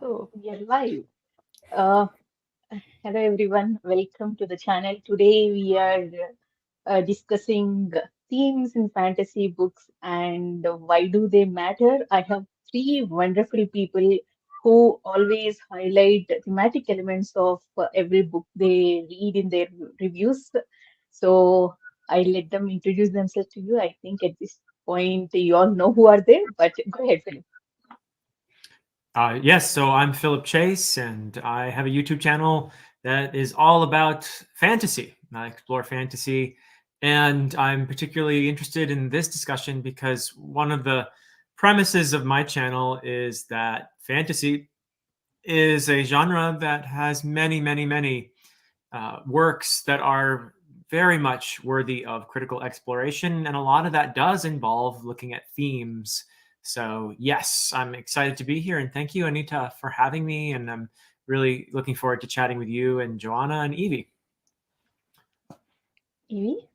So we are live. Uh, Hello everyone, welcome to the channel. Today we are discussing themes in fantasy books and why do they matter. I have three wonderful people who always highlight thematic elements of every book they read in their reviews. So I let them introduce themselves to you. I think at this point you all know who are they, but go ahead, Philip. Yes, so I'm Philip Chase, and I have a YouTube channel that is all about fantasy. I explore fantasy, and I'm particularly interested in this discussion because one of the premises of my channel is that fantasy is a genre that has many works that are very much worthy of critical exploration, and a lot of that does involve looking at themes. So, yes, I'm excited to be here, and thank you, Anita, for having me. And I'm really looking forward to chatting with you and Joanna and Evie. Evie?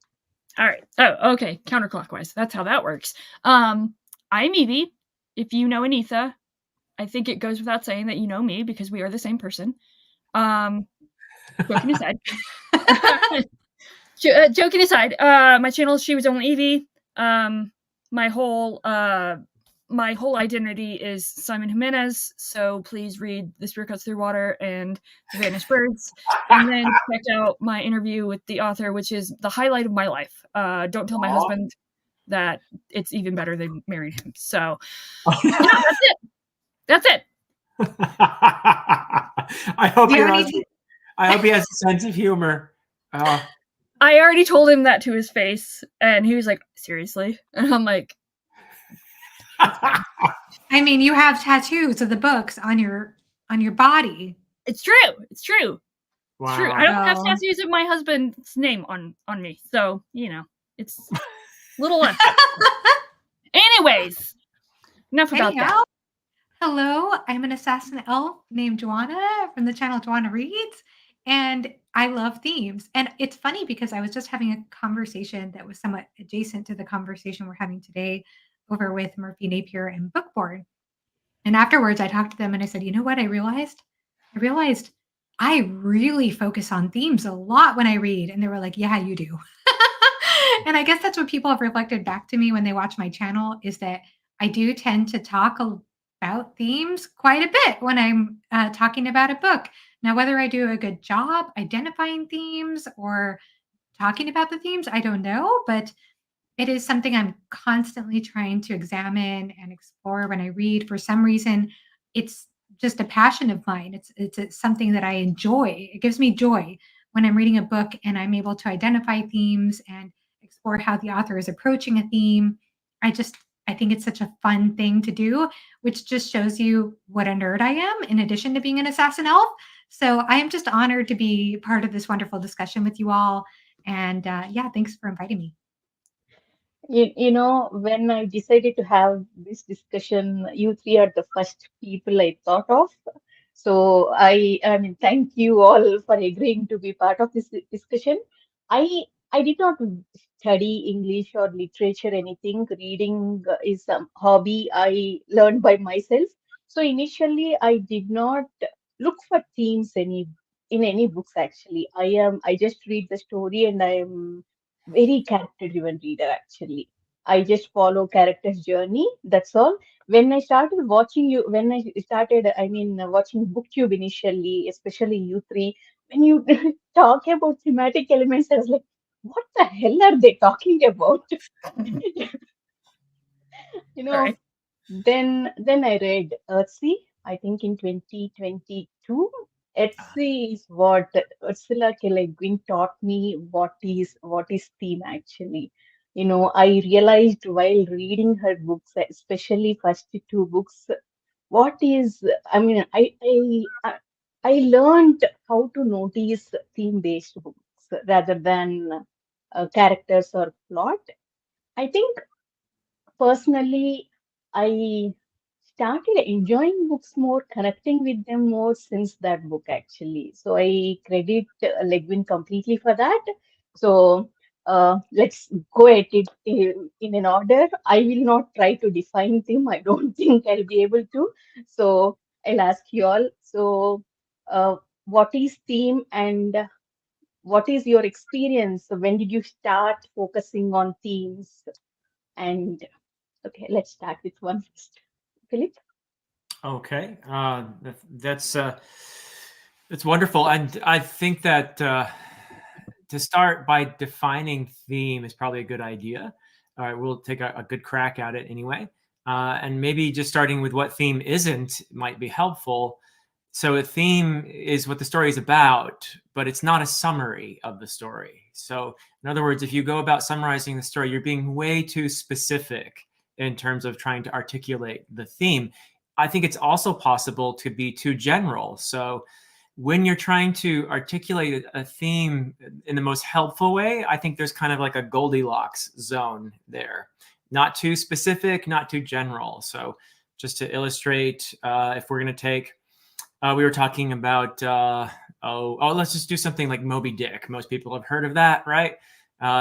All right. Oh, okay. Counterclockwise. That's how that works. I'm Evie. If you know Anitha, I think it goes without saying that you know me because we are the same person. Joking aside. Joking aside, my channel is She Was Only Evie. My whole identity is Simon Jimenez, so please read The Spear Cuts Through Water and The Vanished Birds, and then check out my interview with the author, which is the highlight of my life. Don't tell my husband that it's even better than married him. So, yeah, that's it. That's it. I hope he has a sense of humor. I already told him that to his face, and he was like, "Seriously?" And I'm like, I mean, you have tattoos of the books on your body. "It's true. It's true. Wow. It's true. I don't have Wow. tattoos of my husband's name on me, so it's a little less. Anyways, enough about that. Anyhow, hello, I'm an assassin elf named Joanna from the channel Joanna Reads, and I love themes. And it's funny because I was just having a conversation that was somewhat adjacent to the conversation we're having today over with Murphy Napier and Bookboard. And afterwards, I talked to them and I said, you know what I realized? I really focus on themes a lot when I read. And they were like, yeah, you do. And I guess that's what people have reflected back to me when they watch my channel is that I do tend to talk about themes quite a bit when I'm talking about a book. Now, whether I do a good job identifying themes or talking about the themes, I don't know, but it is something I'm constantly trying to examine and explore when I read. For some reason, it's just a passion of mine. It's something that I enjoy. It gives me joy when I'm reading a book and I'm able to identify themes and explore how the author is approaching a theme. I think it's such a fun thing to do, which just shows you what a nerd I am in addition to being an assassin elf. So I am just honored to be part of this wonderful discussion with you all. And yeah, thanks for inviting me. When I decided to have this discussion, you three are the first people I thought of. So I mean, thank you all for agreeing to be part of this discussion. I did not study English or literature, anything. Reading is a hobby I learned by myself. So initially, I did not look for themes in any books. Actually, I just read the story and I am very character driven reader actually. I just follow character's journey, that's all. When I started watching you, when I started, I mean, watching booktube initially, especially you three, when you talk about thematic elements, I was like, what the hell are they talking about? you know Sorry. then I read Earthsea, I think in 2022. Earthsea is what Ursula K. Le Guin taught me what is theme actually. I realized while reading her books, especially first two books, what is, I mean, I learned how to notice theme-based books rather than characters or plot. I think personally, I started enjoying books more, connecting with them more since that book actually. So I credit Legwin completely for that. So let's go at it in an order. I will not try to define them. I don't think I'll be able to. So I'll ask you all. So, what is theme and what is your experience? When did you start focusing on themes? And okay, let's start with one first. Philip? Okay, that's wonderful, and I think that to start by defining theme is probably a good idea. All right, we'll take a good crack at it anyway, and maybe just starting with what theme isn't might be helpful. So a theme is what the story is about, but it's not a summary of the story. So in other words, if you go about summarizing the story, you're being way too specific in terms of trying to articulate the theme. I think it's also possible to be too general. So when you're trying to articulate a theme in the most helpful way, I think there's kind of like a Goldilocks zone there. Not too specific, not too general. So just to illustrate, if we're going to take, we were talking about, let's just do something like Moby Dick. Most people have heard of that, right?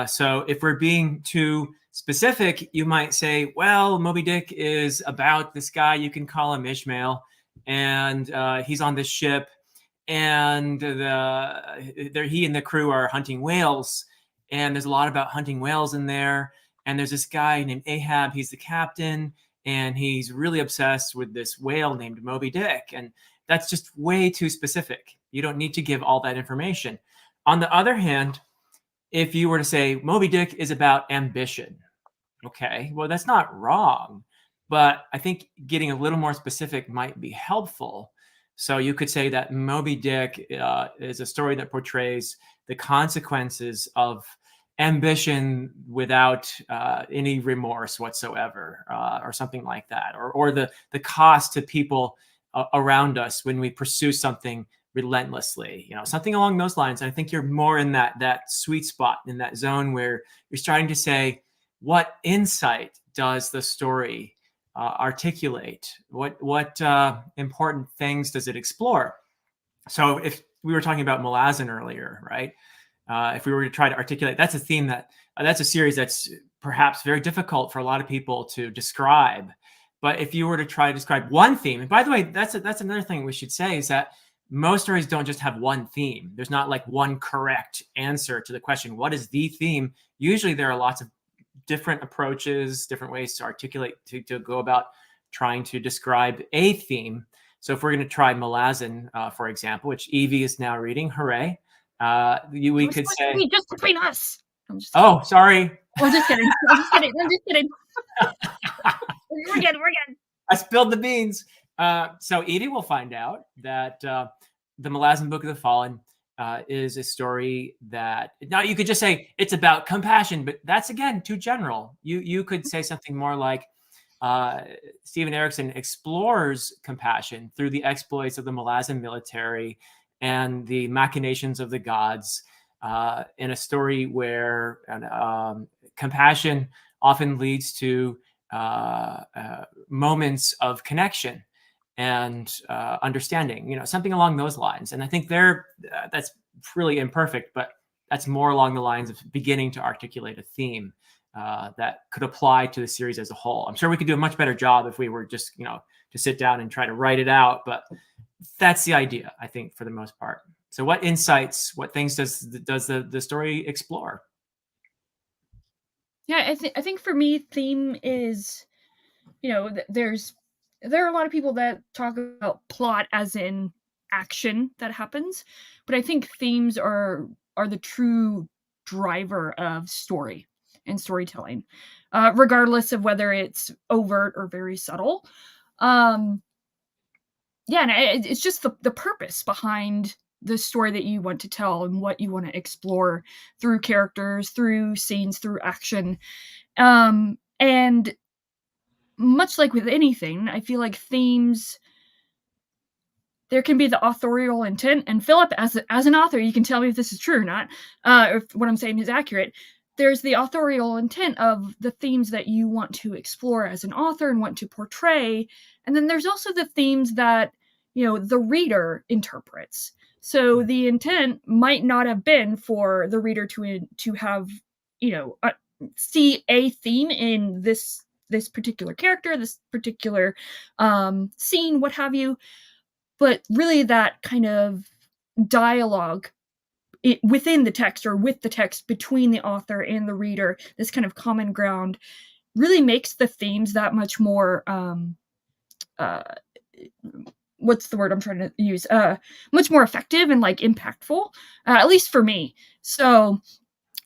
So if we're being too specific, you might say, well, Moby Dick is about this guy, you can call him Ishmael, and he's on this ship, and he and the crew are hunting whales, and there's a lot about hunting whales in there. And there's this guy named Ahab, he's the captain, and he's really obsessed with this whale named Moby Dick. And that's just way too specific. You don't need to give all that information. On the other hand, if you were to say Moby Dick is about ambition, okay, well, that's not wrong, but I think getting a little more specific might be helpful. So you could say that Moby Dick is a story that portrays the consequences of ambition without any remorse whatsoever, or something like that, or the cost to people around us when we pursue something relentlessly, something along those lines. And I think you're more in that sweet spot, in that zone where you're starting to say, what insight does the story articulate? What important things does it explore? So if we were talking about Malazan earlier, right? If we were to try to articulate, that's a theme that's a series that's perhaps very difficult for a lot of people to describe. But if you were to try to describe one theme, and by the way, that's another thing we should say, is that most stories don't just have one theme. There's not like one correct answer to the question, what is the theme? Usually there are lots of different approaches, different ways to articulate, to go about trying to describe a theme. So if we're going to try Malazan, for example, which Evie is now reading, hooray, we could say just between us. I'm just kidding. Oh, sorry. I'm just kidding. I'm just kidding. We're good. I spilled the beans. So Edie will find out that the Malazan Book of the Fallen is a story that, now you could just say it's about compassion, but that's again too general. You could say something more like Steven Erikson explores compassion through the exploits of the Malazan military and the machinations of the gods, in a story where compassion often leads to moments of connection and understanding, something along those lines. And I think that's really imperfect, but that's more along the lines of beginning to articulate a theme that could apply to the series as a whole. I'm sure we could do a much better job if we were just, to sit down and try to write it out, but that's the idea, I think, for the most part. So what insights, what things does the story explore? Yeah, I think for me, theme is, there are a lot of people that talk about plot as in action that happens, but I think themes are the true driver of story and storytelling, regardless of whether it's overt or very subtle. And it's just the purpose behind the story that you want to tell and what you want to explore through characters, through scenes, through action. And much like with anything, I feel like themes, there can be the authorial intent. And Philip, as an author, you can tell me if this is true or not, if what I'm saying is accurate. There's the authorial intent of the themes that you want to explore as an author and want to portray. And then there's also the themes that, the reader interprets. So the intent might not have been for the reader to have, see a theme in this particular character, this particular scene, what have you. but really that kind of dialogue within the text, or with the text, between the author and the reader, this kind of common ground, really makes the themes that much more what's the word I'm trying to use? Much more effective and like impactful, at least for me. So,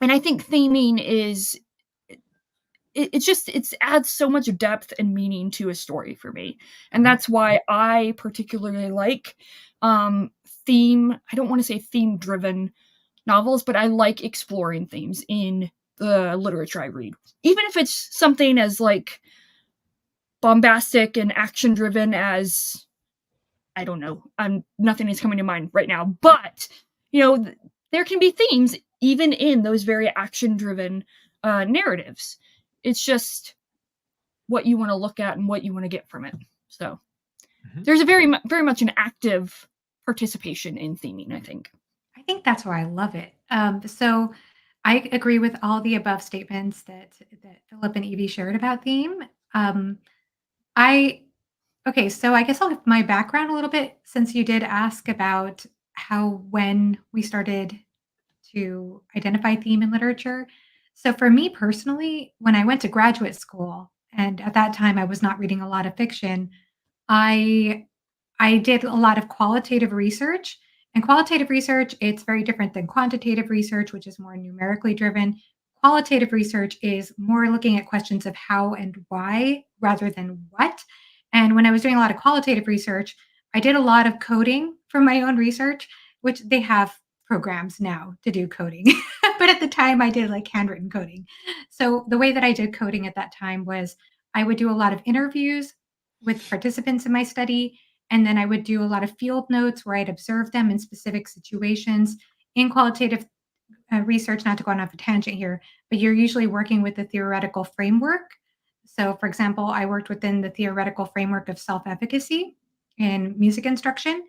and I think theming is it adds so much depth and meaning to a story for me, and that's why I particularly like theme. I don't want to say theme driven novels, but I like exploring themes in the literature I read, even if it's something as like bombastic and action driven as, I don't know, nothing is coming to mind right now, but there can be themes even in those very action driven narratives. It's just what you want to look at and what you want to get from it. So there's a very much an active participation in theming, I think. I think that's why I love it. So I agree with all the above statements that Philip and Evie shared about theme. I Okay, so I guess I'll give my background a little bit, since you did ask about when we started to identify theme in literature. So for me personally, when I went to graduate school, and at that time I was not reading a lot of fiction, I I did a lot of qualitative research. And qualitative research, it's very different than quantitative research, which is more numerically driven. Qualitative research is more looking at questions of how and why rather than what. And when I was doing a lot of qualitative research, I did a lot of coding for my own research, which they have programs now to do coding. But at the time, I did like handwritten coding. So the way that I did coding at that time was I would do a lot of interviews with participants in my study, and then I would do a lot of field notes where I'd observe them in specific situations. In qualitative research, not to go on off a tangent here, but you're usually working with a theoretical framework. So, for example, I worked within the theoretical framework of self efficacy in music instruction.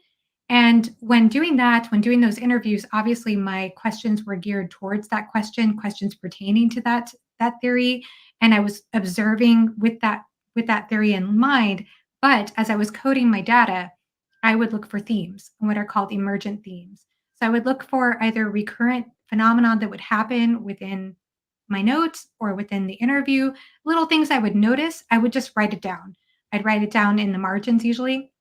And when doing that, when doing those interviews, obviously my questions were geared towards that question, questions pertaining to that theory, and I was observing with that theory in mind. But as I was coding my data, I would look for themes, what are called emergent themes. So I would look for either recurrent phenomenon that would happen within my notes or within the interview, little things I would notice, I would just write it down. I'd write it down in the margins usually.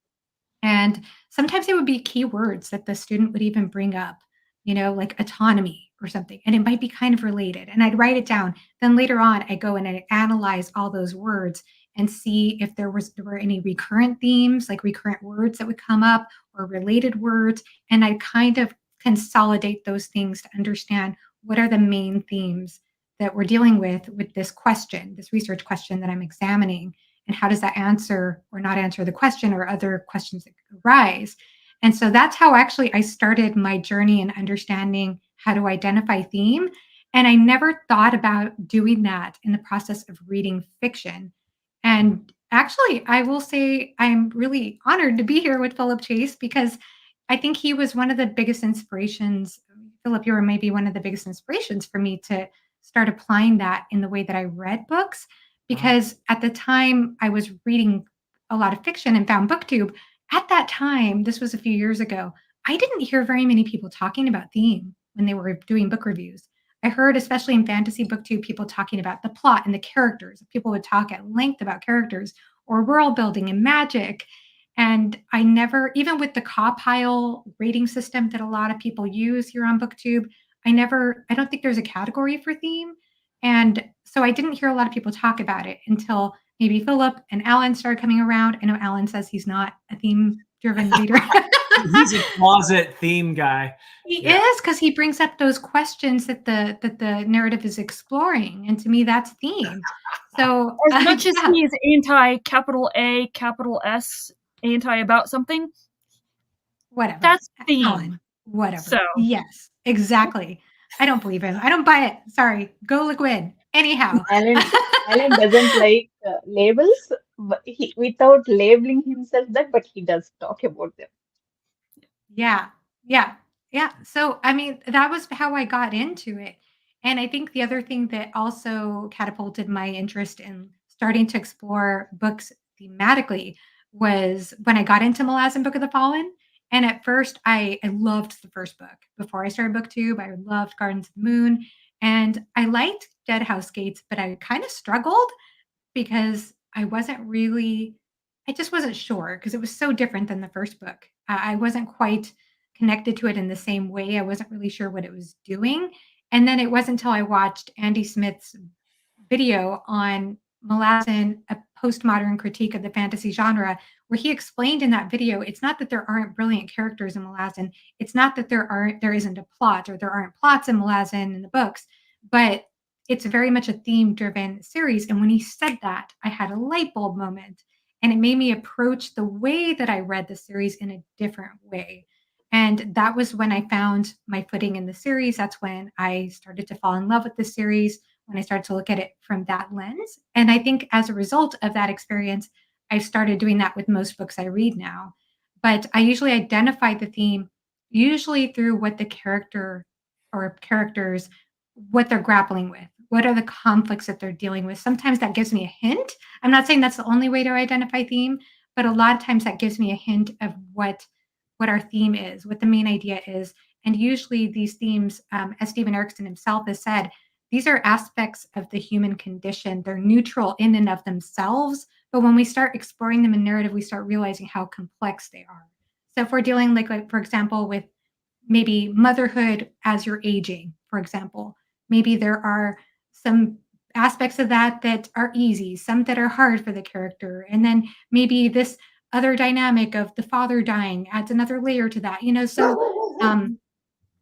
And sometimes it would be keywords that the student would even bring up, like autonomy or something. And it might be kind of related. And I'd write it down. Then later on, I go and I analyze all those words and see if there were any recurrent themes, like recurrent words that would come up or related words. And I kind of consolidate those things to understand what are the main themes that we're dealing with this question, this research question that I'm examining, and how does that answer or not answer the question or other questions that arise. And so that's how actually I started my journey in understanding how to identify theme. And I never thought about doing that in the process of reading fiction. And actually, I will say I'm really honored to be here with Philip Chase, because I think he was one of the biggest inspirations. Philip, you were maybe one of the biggest inspirations for me to start applying that in the way that I read books, because at the time I was reading a lot of fiction and found BookTube. At that time, this was a few years ago, I didn't hear very many people talking about theme when they were doing book reviews. I heard, especially in fantasy BookTube, people talking about the plot and the characters. People would talk at length about characters or world building and magic. And I never, even with the Cawpile rating system that a lot of people use here on BookTube, I don't think there's a category for theme. And so I didn't hear a lot of people talk about it until maybe Philip and Alan started coming around. I know Alan says he's not a theme driven reader. He's a closet theme guy. He is, because he brings up those questions that the narrative is exploring. And to me, that's theme. So as much as he is anti capital A, capital S, anti about something, whatever. that's theme. Alan, whatever. So yes, exactly. I don't believe him. I don't buy it. Sorry. Go Liquid. Anyhow. Alan doesn't like labels, but without labeling himself that, but he does talk about them. Yeah. So, I mean, that was how I got into it. And I think the other thing that also catapulted my interest in starting to explore books thematically was when I got into Malazan Book of the Fallen. And at first, I loved the first book. Before I started BookTube, I loved Gardens of the Moon. And I liked Dead House Gates, but I kind of struggled because I just wasn't sure because it was so different than the first book. I wasn't quite connected to it in the same way. I wasn't really sure what it was doing. And then it wasn't until I watched Andy Smith's video on Malazan, a postmodern critique of the fantasy genre, where he explained in that video, it's not that there aren't brilliant characters in Malazan. It's not that there isn't a plot or there aren't plots in Malazan in the books, but it's very much a theme-driven series. And when he said that, I had a light bulb moment, and it made me approach the way that I read the series in a different way. And that was when I found my footing in the series. That's when I started to fall in love with the series, when I started to look at it from that lens. And I think as a result of that experience, I've started doing that with most books I read now. But I usually identify the theme usually through what the character or characters, what they're grappling with. What are the conflicts that they're dealing with? Sometimes that gives me a hint. I'm not saying that's the only way to identify theme, but a lot of times that gives me a hint of what our theme is, what the main idea is. And usually these themes, as Stephen Erickson himself has said, these are aspects of the human condition. They're neutral in and of themselves. But when we start exploring them in narrative, we start realizing how complex they are. So if we're dealing like for example, with maybe motherhood as you're aging, for example, maybe there are some aspects of that that are easy, some that are hard for the character. And then maybe this other dynamic of the father dying adds another layer to that, So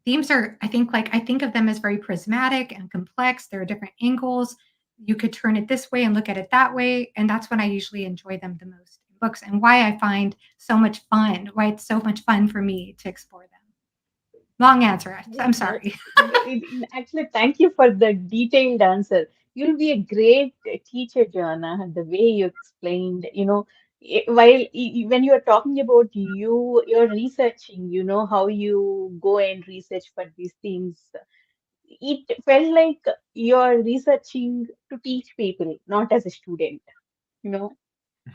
themes are, I think of them as very prismatic and complex. There are different angles. You could turn it this way and look at it that way. And that's when I usually enjoy them the most in books, and why I find so much fun, why it's so much fun for me to explore them. Long answer. I'm sorry. Actually, thank you for the detailed answer. You'll be a great teacher, Joanna, the way you explained, when you are talking about you're researching, how you go and research for these themes. It felt like you're researching to teach people, not as a student, you know.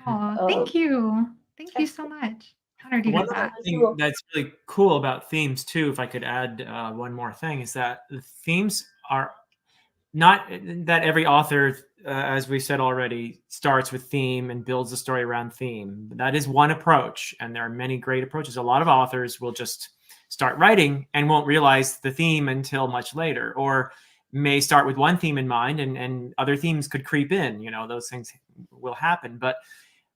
Oh, Uh, thank you. Thank you so much. Honored you One did other that. thing so, that's really cool about themes, too, if I could add one more thing, is that the themes are not that every author, as we said already, starts with theme and builds a story around theme. That is one approach, and there are many great approaches. A lot of authors will just start writing and won't realize the theme until much later, or may start with one theme in mind and other themes could creep in. Those things will happen. But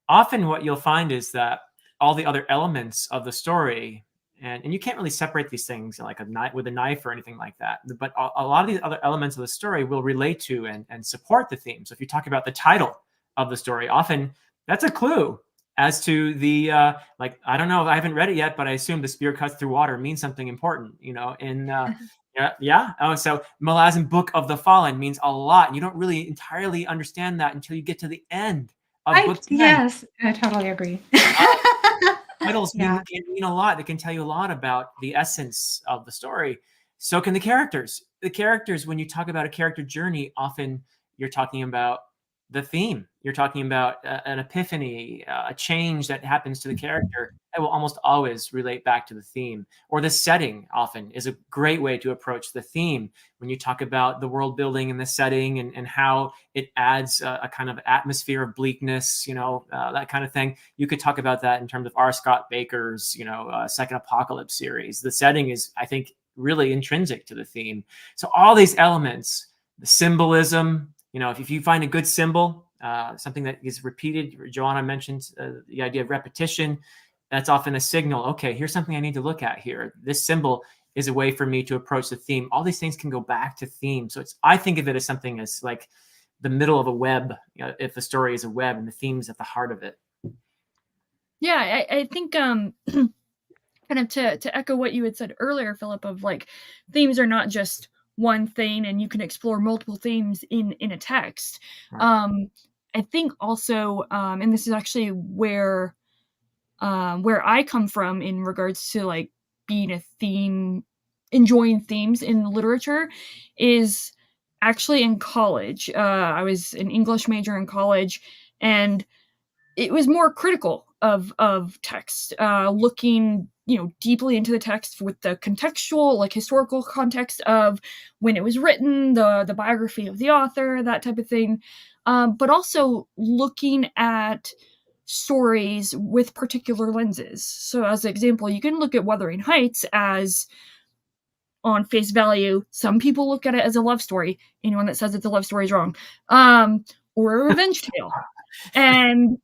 often what you'll find is that all the other elements of the story, and you can't really separate these things like a knife with a knife or anything like that, but a lot of these other elements of the story will relate to and support the theme. So if you talk about the title of the story, often that's a clue as to the I don't know, I haven't read it yet, but I assume the spear cuts through water means something important, and yeah. Oh, so Malazan Book of the Fallen means a lot. You don't really entirely understand that until you get to the end of book 10. Yes, I totally agree. Titles Yeah. can mean a lot. They can tell you a lot about the essence of the story. So can the characters. The characters, when you talk about a character journey, often you're talking about the theme. You're talking about an epiphany, a change that happens to the character. It will almost always relate back to the theme. Or the setting often is a great way to approach the theme. When you talk about the world building and the setting and how it adds a kind of atmosphere of bleakness, that kind of thing. You could talk about that in terms of R. Scott Baker's, Second Apocalypse series. The setting is, I think, really intrinsic to the theme. So all these elements, the symbolism, if you find a good symbol, something that is repeated, Joanna mentioned the idea of repetition, that's often a signal. Okay, here's something I need to look at here. This symbol is a way for me to approach the theme. All these things can go back to theme. So I think of it as something as like the middle of a web, if the story is a web and the theme's at the heart of it. Yeah, I think kind of to echo what you had said earlier, Philip, of like themes are not just one thing and you can explore multiple themes in a text. Right. I think also, and this is actually where I come from in regards to like being a theme, enjoying themes in literature, is actually in college. I was an English major in college, and it was more critical of text, looking deeply into the text with the contextual, like historical context of when it was written, the biography of the author, that type of thing, but also looking at stories with particular lenses. So as an example, you can look at Wuthering Heights as, on face value, some people look at it as a love story. Anyone that says it's a love story is wrong. Or a revenge tale. And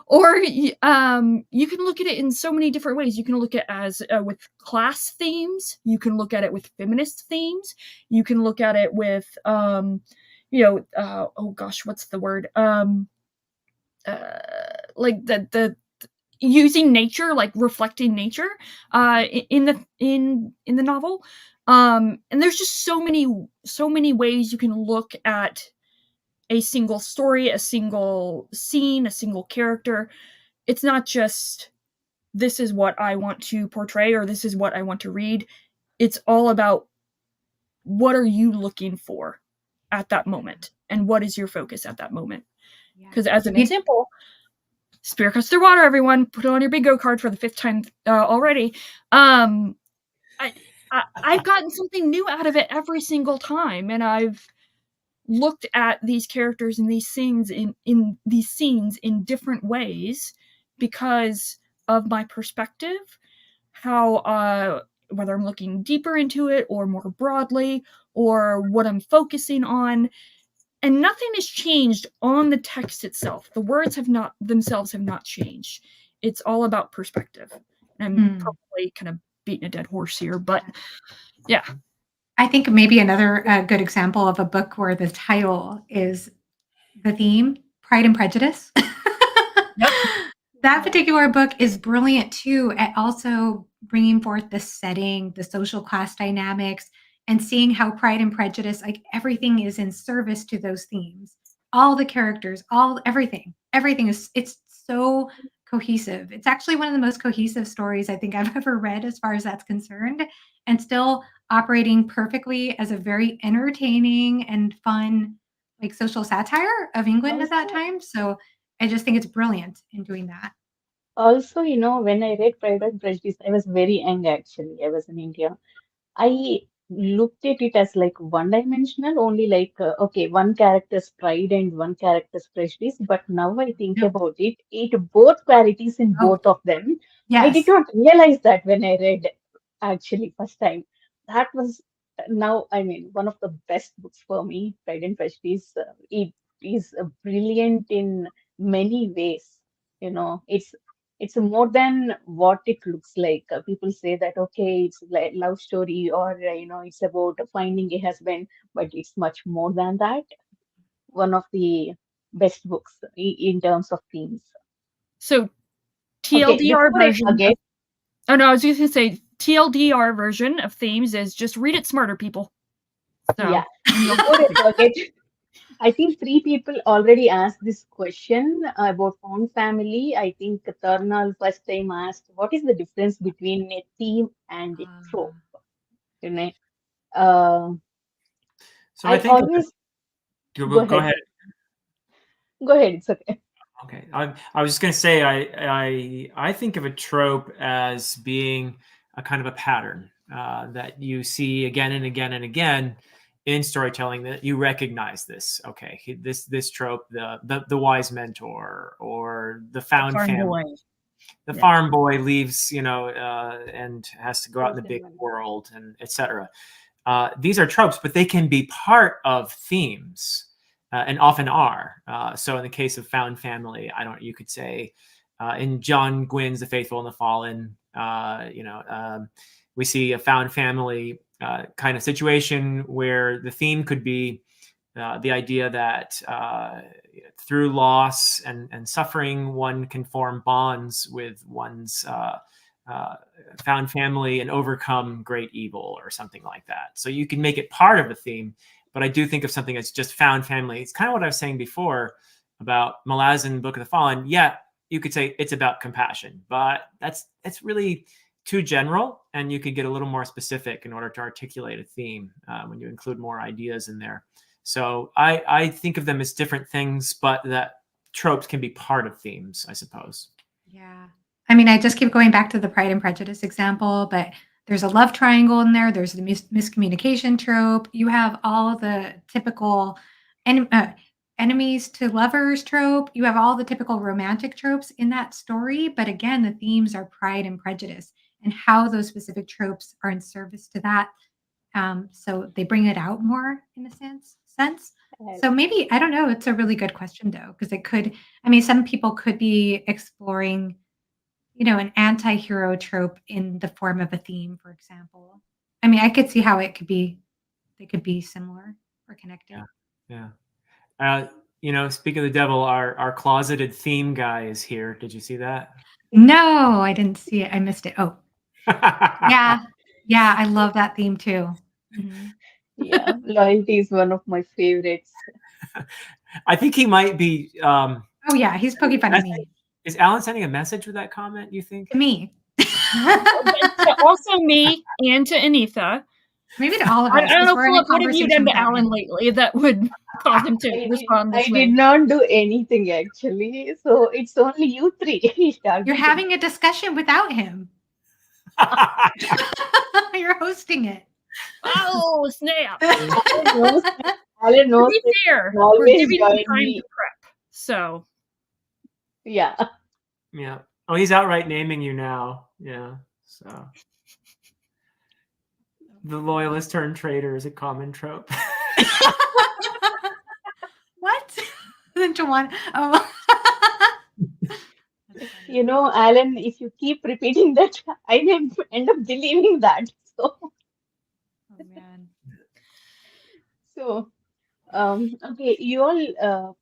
or you can look at it in so many different ways. You can look at it as with class themes. You can look at it with feminist themes. You can look at it with oh gosh, what's the word? Like the using nature, like reflecting nature in the novel. And there's just so many ways you can look at a single story, a single scene, a single character. It's not just, this is what I want to portray or this is what I want to read. It's all about, what are you looking for at that moment, and what is your focus at that moment? Because as an example, Spirit Cuts Through Water, everyone, put it on your bingo card for the 5th time already. I've gotten something new out of it every single time, and I've looked at these characters and these scenes in these scenes in different ways because of my perspective, how whether I'm looking deeper into it or more broadly, or what I'm focusing on. And nothing has changed on the text itself. The words have not changed. It's all about perspective. And I'm probably kind of beating a dead horse here, but yeah. I think maybe another good example of a book where the title is the theme, Pride and Prejudice. Yep. That particular book is brilliant too, at also bringing forth the setting, the social class dynamics, and seeing how Pride and Prejudice, like everything is in service to those themes. All the characters, everything it's so cohesive. It's actually one of the most cohesive stories I think I've ever read as far as that's concerned, and still operating perfectly as a very entertaining and fun, like, social satire of England at that time. So I just think it's brilliant in doing that. Also, when I read Pride and Prejudice, I was very young actually. I was in India. I looked at it as like one-dimensional, only like, okay, one character's pride and one character's prejudice. But now I think Yep. about it, both qualities in Oh, both of them. I did yes. not realize that when I read actually first time. That was now, I mean, one of the best books for me, Pride and Prejudice. It is brilliant in many ways. It's more than what it looks like. People say that, okay, it's like love story, or it's about finding a husband, but it's much more than that. One of the best books in terms of themes. So Okay, TLDR before I version. forget, Oh no, I was just gonna say TLDR version of themes is just read it smarter, people. So yeah, before I forget, I think 3 people already asked this question about found family. I think Tarnal first time asked, what is the difference between a theme and a trope? You know, uh, So I I think always go, go go ahead. ahead. Go ahead. It's okay. Okay, I was just going to say I think of a trope as being a kind of a pattern that you see again and again and again in storytelling, that you recognize this. Okay, this trope, the wise mentor, or the found family. The farm boy leaves, and has to go out in the big world, and etc. These are tropes, but they can be part of themes. And often are. So in the case of found family, you could say in John Gwynn's The Faithful and the Fallen, we see a found family kind of situation where the theme could be the idea that through loss and suffering, one can form bonds with one's found family and overcome great evil or something like that. So you can make it part of a theme. But I do think of something that's just found family. It's kind of what I was saying before about Malazan, Book of the Fallen. Yeah, you could say it's about compassion, but that's really too general, and you could get a little more specific in order to articulate a theme when you include more ideas in there. So I think of them as different things, but that tropes can be part of themes, I suppose. Yeah. I mean, I just keep going back to the Pride and Prejudice example, but there's a love triangle in there. There's the miscommunication trope. You have all the typical en- uh, enemies to lovers trope. You have all the typical romantic tropes in that story. But again, the themes are pride and prejudice and how those specific tropes are in service to that. So they bring it out more in a sense. Uh, So maybe I don't know. It's a really good question though, because it could. I mean, some people could be exploring, an anti-hero trope in the form of a theme, for example. I mean, I could see how they could be similar or connected. Yeah. Yeah. Speak of the devil, our closeted theme guy is here. Did you see that? No, I didn't see it. I missed it. Oh, yeah. Yeah, I love that theme too. Mhm. yeah, loyalty is one of my favorites. I think he might be. Oh, yeah, he's poking fun at me. Is Alan sending a message with that comment, you think? To me. To also me and to Anitha. Maybe to all of I us, don't 'cause know, we're in a Philip, what have you conversation done to without Alan him. lately that would cause him to respond I this way? did not do anything actually. So it's only you three You're targeting. having a discussion without him. You're hosting it. Oh, snap. Alan To knows be that fair, he we're always giving him join time me. to prep. So, Yeah. Yeah. Oh, he's outright naming you now. Yeah. So the loyalist turned traitor is a common trope. What? Then Joanna. Oh. That's funny. You know, Alan, if you keep repeating that, I may end up believing that. So, Oh man. so okay, you all,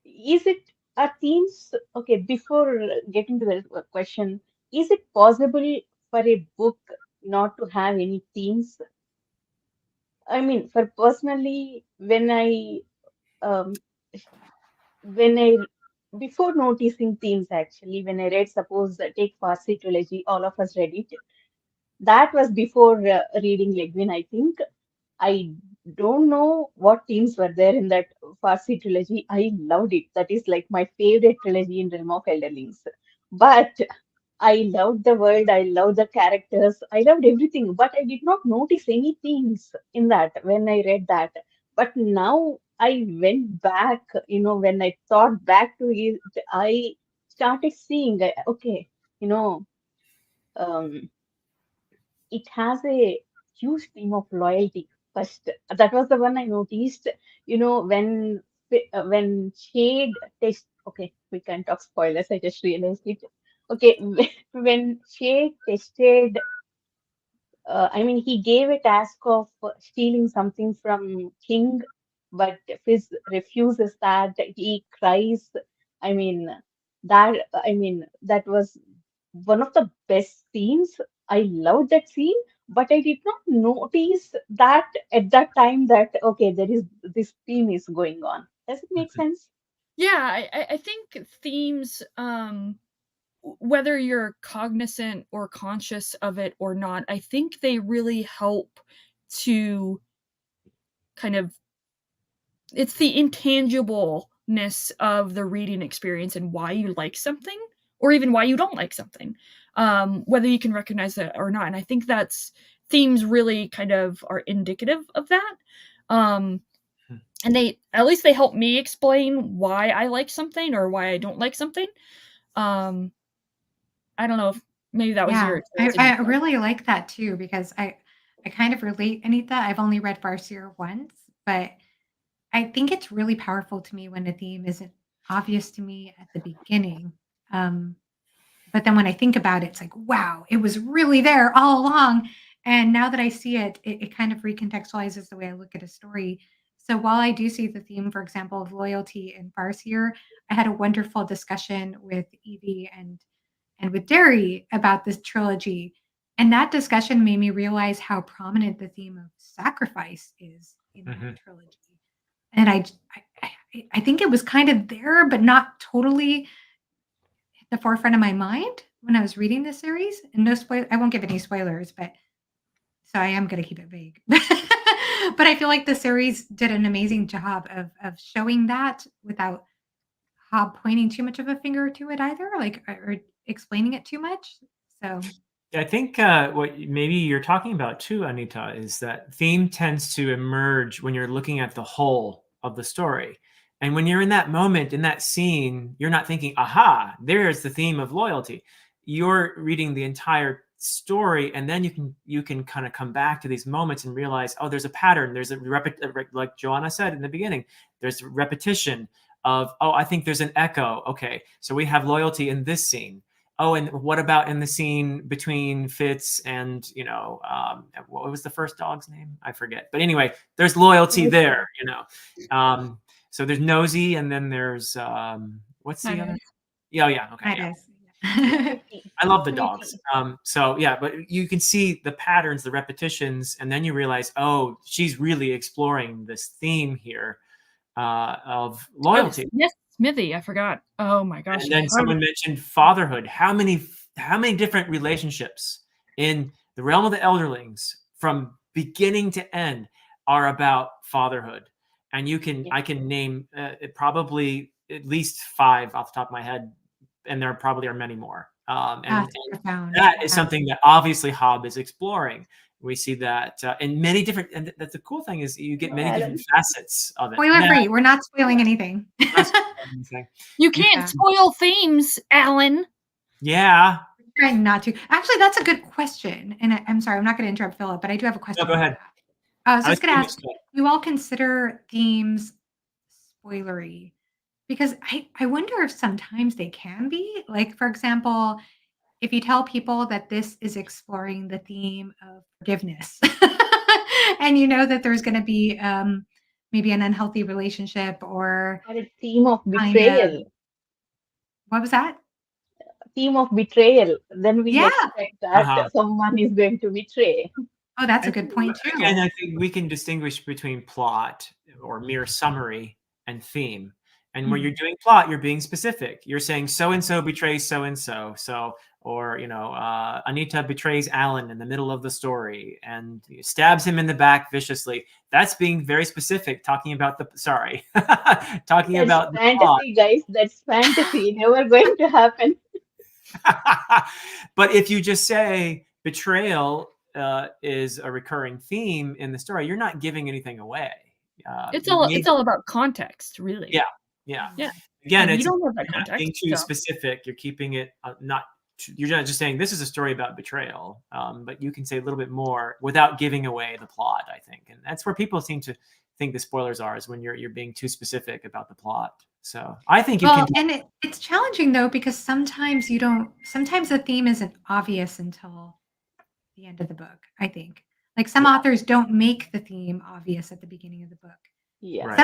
is it are themes? Okay, before getting to the question, is it possible for a book not to have any themes? I mean, for personally, um, when I before noticing themes actually, when I read, suppose take Farsi trilogy, all of us read it. That was before reading Legwin, I think. I don't know what themes were there in that Farsi trilogy. I loved it. That is like my favorite trilogy in Realm of Elderlings. But I loved the world. I loved the characters. I loved everything. But I did not notice any themes in that when I read that. But now I went back, when I thought back to it, I started seeing, okay, you know, um, it has a huge theme of loyalty first. That was the one I noticed. When Shade test. Okay, we can talk spoilers. I just realized it. Okay, when Shade tested, I mean, he gave a task of stealing something from King, but Fizz refuses that. He cries. I mean, that was one of the best scenes. I loved that scene, but I did not notice that at that time that okay, there is this theme is going on. Does it make sense? yeah, I think themes, whether you're cognizant or conscious of it or not, I think they really help to kind of, it's the intangibleness of the reading experience and why you like something or even why you don't like something, whether you can recognize it or not. And I think that's, themes really kind of are indicative of that. And they, at least they help me explain why I like something or why I don't like something. I don't know if maybe that was your Yeah, experience. I really like that too because I kind of relate, Anita. I've only read Farseer once, but I think it's really powerful to me when a theme isn't obvious to me at the beginning. Um, but then when I think about it, it's like, wow, it was really there all along. And now that I see it, it kind of recontextualizes the way I look at a story. So while I do see the theme, for example, of loyalty in Farseer, I had a wonderful discussion with Evie and with Derry about this trilogy. And that discussion made me realize how prominent the theme of sacrifice is in that Mhm. trilogy. And I think it was kind of there, but not totally at the forefront of my mind when I was reading the series. And no spoil, I won't give any spoilers, but so I am going to keep it vague. But I feel like the series did an amazing job of showing that without Hobb pointing too much of a finger to it either, like, or explaining it too much. So I think what maybe you're talking about too, Anita, is that theme tends to emerge when you're looking at the whole of the story. And when you're in that moment, in that scene, you're not thinking, aha, there's the theme of loyalty. You're reading the entire story, and then you can kind of come back to these moments and realize, oh, there's a pattern. There's like Joanna said in the beginning, there's repetition of, oh, I think there's an echo. Okay, so we have loyalty in this scene. Oh, and what about in the scene between Fitz and, what was the first dog's name? I forget. But anyway, there's loyalty there, So there's Nosy, and then there's what's the other? Yeah, okay. Yeah. I love the dogs. So yeah, but you can see the patterns, the repetitions, and then you realize, oh, she's really exploring this theme here of loyalty. Yes, Smithy, I forgot. Oh my gosh. And then someone mentioned fatherhood. How many different relationships in the realm of the Elderlings from beginning to end are about fatherhood? And I can name probably at least 5 off the top of my head, and there probably are many more. And that is something that obviously Hobb is exploring. We see that in many different, and that's the cool thing is you get many different facets of it. Spoiler free. We're not spoiling anything. You can't spoil themes, Alan. Yeah. I'm trying not to. Actually, that's a good question. And I'm sorry, I'm not going to interrupt Philip, but I do have a question. No, go ahead. I was just going to ask, do you all consider themes spoilery? Because I wonder if sometimes they can be. Like, for example, if you tell people that this is exploring the theme of forgiveness and you know that there's going to be maybe an unhealthy relationship or a theme of betrayal. What was that? Theme of betrayal. Then we expect that someone is going to betray. Oh, that's a good point too. And I think we can distinguish between plot or mere summary and theme. And when you're doing plot, you're being specific. You're saying so-and-so betrays so-and-so. Or, Anita betrays Alan in the middle of the story and stabs him in the back viciously. That's being very specific, talking about that's about fantasy, the plot. Guys. That's fantasy. Never going to happen. But if you just say betrayal is a recurring theme in the story, you're not giving anything away. It's all about context, really. Yeah. and Again, it's you don't have that not context, being too specific. You're keeping it you're not just saying this is a story about betrayal, but you can say a little bit more without giving away the plot, I think. And that's where people seem to think the spoilers are, is when you're being too specific about the plot. So I think you can. And it's challenging though, because sometimes the theme isn't obvious until the end of the book, I think. Like some authors don't make the theme obvious at the beginning of the book. Yeah. Right.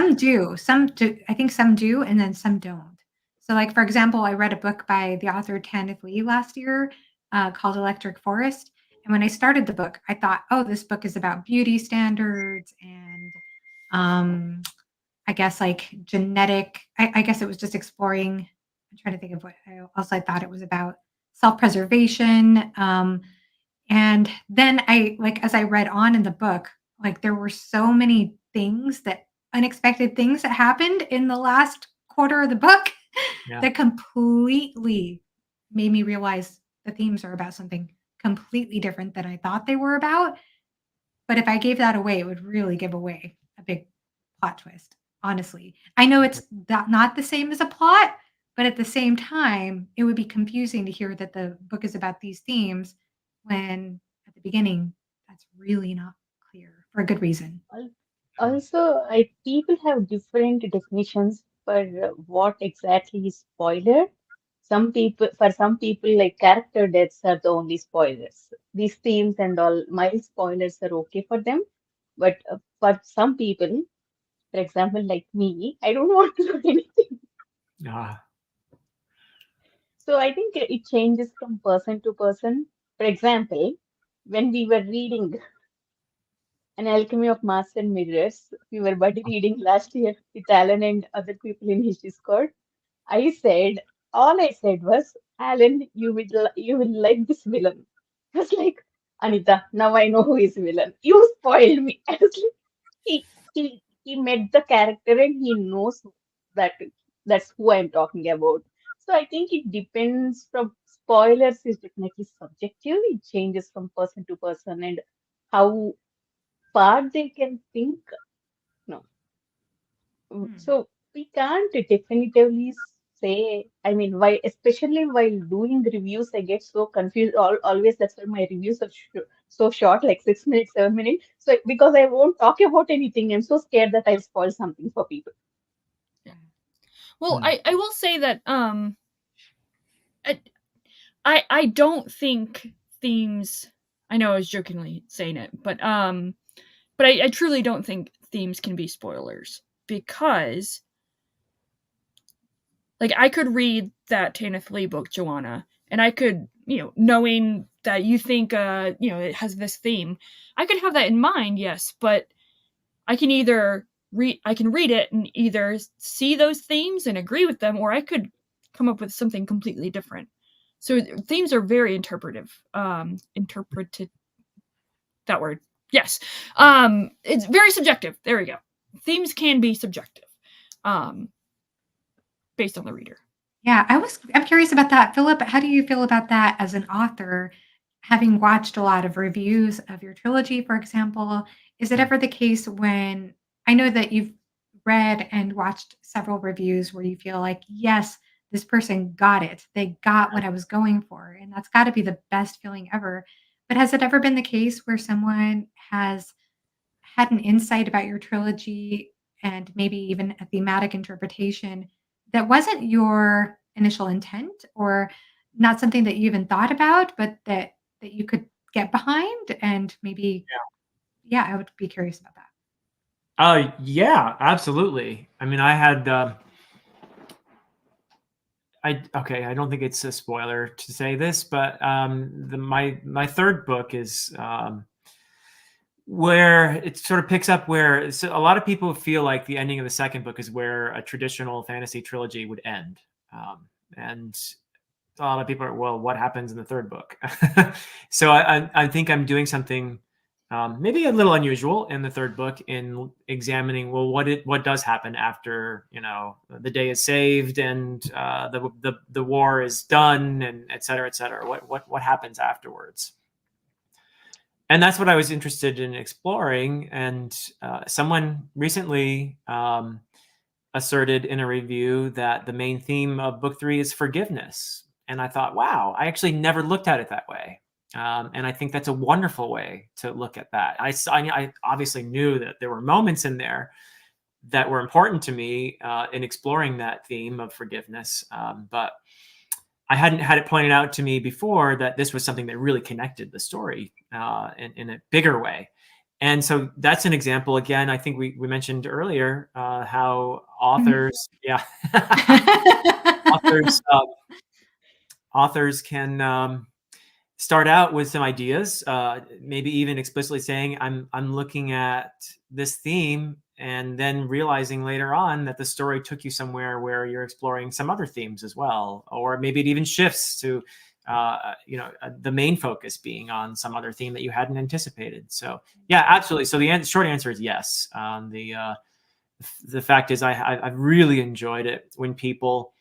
Some do. I think some do, and then some don't. So, like, for example, I read a book by the author Tanith Lee last year called Electric Forest. And when I started the book, I thought, oh, this book is about beauty standards and I guess like genetic. I guess it was just exploring. I'm trying to think of what else I thought it was about. Self-preservation. And then as I read on in the book, like there were so many unexpected things that happened in the last quarter of the book that completely made me realize the themes are about something completely different than I thought they were about. But if I gave that away, it would really give away a big plot twist, honestly. I know it's not the same as a plot, but at the same time, it would be confusing to hear that the book is about these themes when at the beginning, that's really not clear for a good reason. Also, people have different definitions for what exactly is spoiler. For some people, like character deaths are the only spoilers. These themes and all mild spoilers are okay for them, but for some people, for example, like me, I don't want to know anything. So I think it changes from person to person. For example, when we were reading An Alchemy of Mass and Mirrors, we were buddy reading last year with Alan and other people in his Discord. All I said was, Alan, you will like this villain. I was like, Anita, now I know who is villain. You spoiled me. I was like, he met the character and he knows that that's who I'm talking about. So I think it depends from spoilers is definitely subjective. It changes from person to person and how far they can think. No. So we can't definitively say, I mean, why, especially while doing reviews, I get so confused. Always, that's why my reviews are so short, like 6 minutes, 7 minutes. So because I won't talk about anything, I'm so scared that I'll spoil something for people. Well, I will say that I don't think themes. I know I was jokingly saying it, but I truly don't think themes can be spoilers, because like I could read that Tanith Lee book, Joanna, and I could, knowing that you think it has this theme, I could have that in mind, yes, but I can either read it and either see those themes and agree with them, or I could come up with something completely different. So themes are very interpretive. Interpreted, that word. Yes. It's very subjective. There we go. Themes can be subjective. Based on the reader. Yeah, I'm curious about that. Philip, how do you feel about that as an author, having watched a lot of reviews of your trilogy, for example? Is it ever the case when I know that you've read and watched several reviews where you feel like, yes, this person got it. They got what I was going for, and that's got to be the best feeling ever. But has it ever been the case where someone has had an insight about your trilogy and maybe even a thematic interpretation that wasn't your initial intent, or not something that you even thought about, but that you could get behind, and maybe yeah, I would be curious about that. Yeah, absolutely. I mean, I had I don't think it's a spoiler to say this, but my third book is where it sort of picks up where a lot of people feel like the ending of the second book is where a traditional fantasy trilogy would end, and a lot of people are, well, what happens in the third book? So I think I'm doing something maybe a little unusual in the third book in examining, well, what does happen after the day is saved and the war is done, and et cetera, et cetera. What happens afterwards? And that's what I was interested in exploring. And someone recently asserted in a review that the main theme of book 3 is forgiveness. And I thought, wow, I actually never looked at it that way. And I think that's a wonderful way to look at that. I obviously knew that there were moments in there that were important to me in exploring that theme of forgiveness. But I hadn't had it pointed out to me before that this was something that really connected the story in a bigger way. And so that's an example. Again, I think we mentioned earlier how authors, authors can start out with some ideas, maybe even explicitly saying, I'm looking at this theme, and then realizing later on that the story took you somewhere where you're exploring some other themes as well, or maybe it even shifts to the main focus being on some other theme that you hadn't anticipated. So yeah, absolutely. So the short answer is yes. The fact is, I've really enjoyed it when people,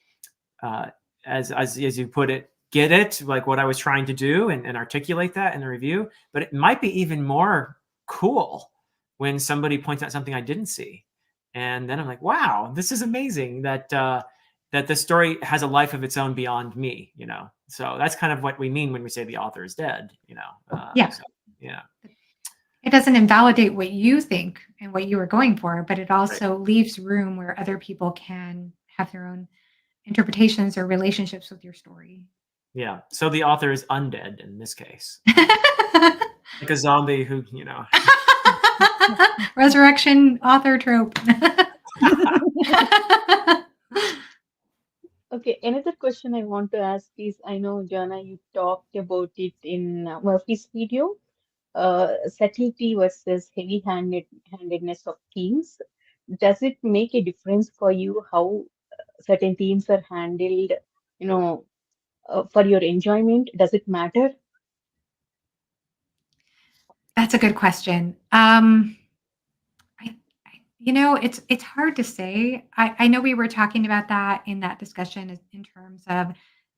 as you put it, get it, like what I was trying to do, and articulate that in the review. But it might be even more cool when somebody points out something I didn't see, and then I'm like, wow, this is amazing that the story has a life of its own beyond me. So that's kind of what we mean when we say the author is dead. Yeah. So, yeah. It doesn't invalidate what you think and what you were going for, but it also leaves room where other people can have their own interpretations or relationships with your story. Yeah. So the author is undead in this case. Like a zombie who, Resurrection author trope. Okay, another question I want to ask is, I know, Jana, you talked about it in Murphy's video, subtlety versus heavy-handedness of themes. Does it make a difference for you how certain themes are handled, for your enjoyment? Does it matter? That's a good question. It's hard to say. I know we were talking about that in that discussion in terms of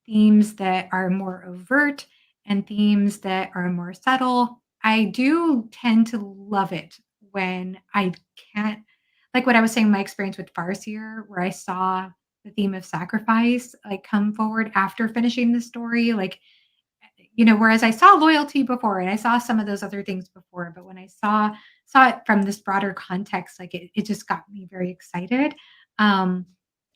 themes that are more overt and themes that are more subtle. I do tend to love it when I can't, like what I was saying, my experience with Farseer, where I saw the theme of sacrifice like come forward after finishing the story. Like, whereas I saw loyalty before and I saw some of those other things before, but when I saw it from this broader context, like it just got me very excited. Um,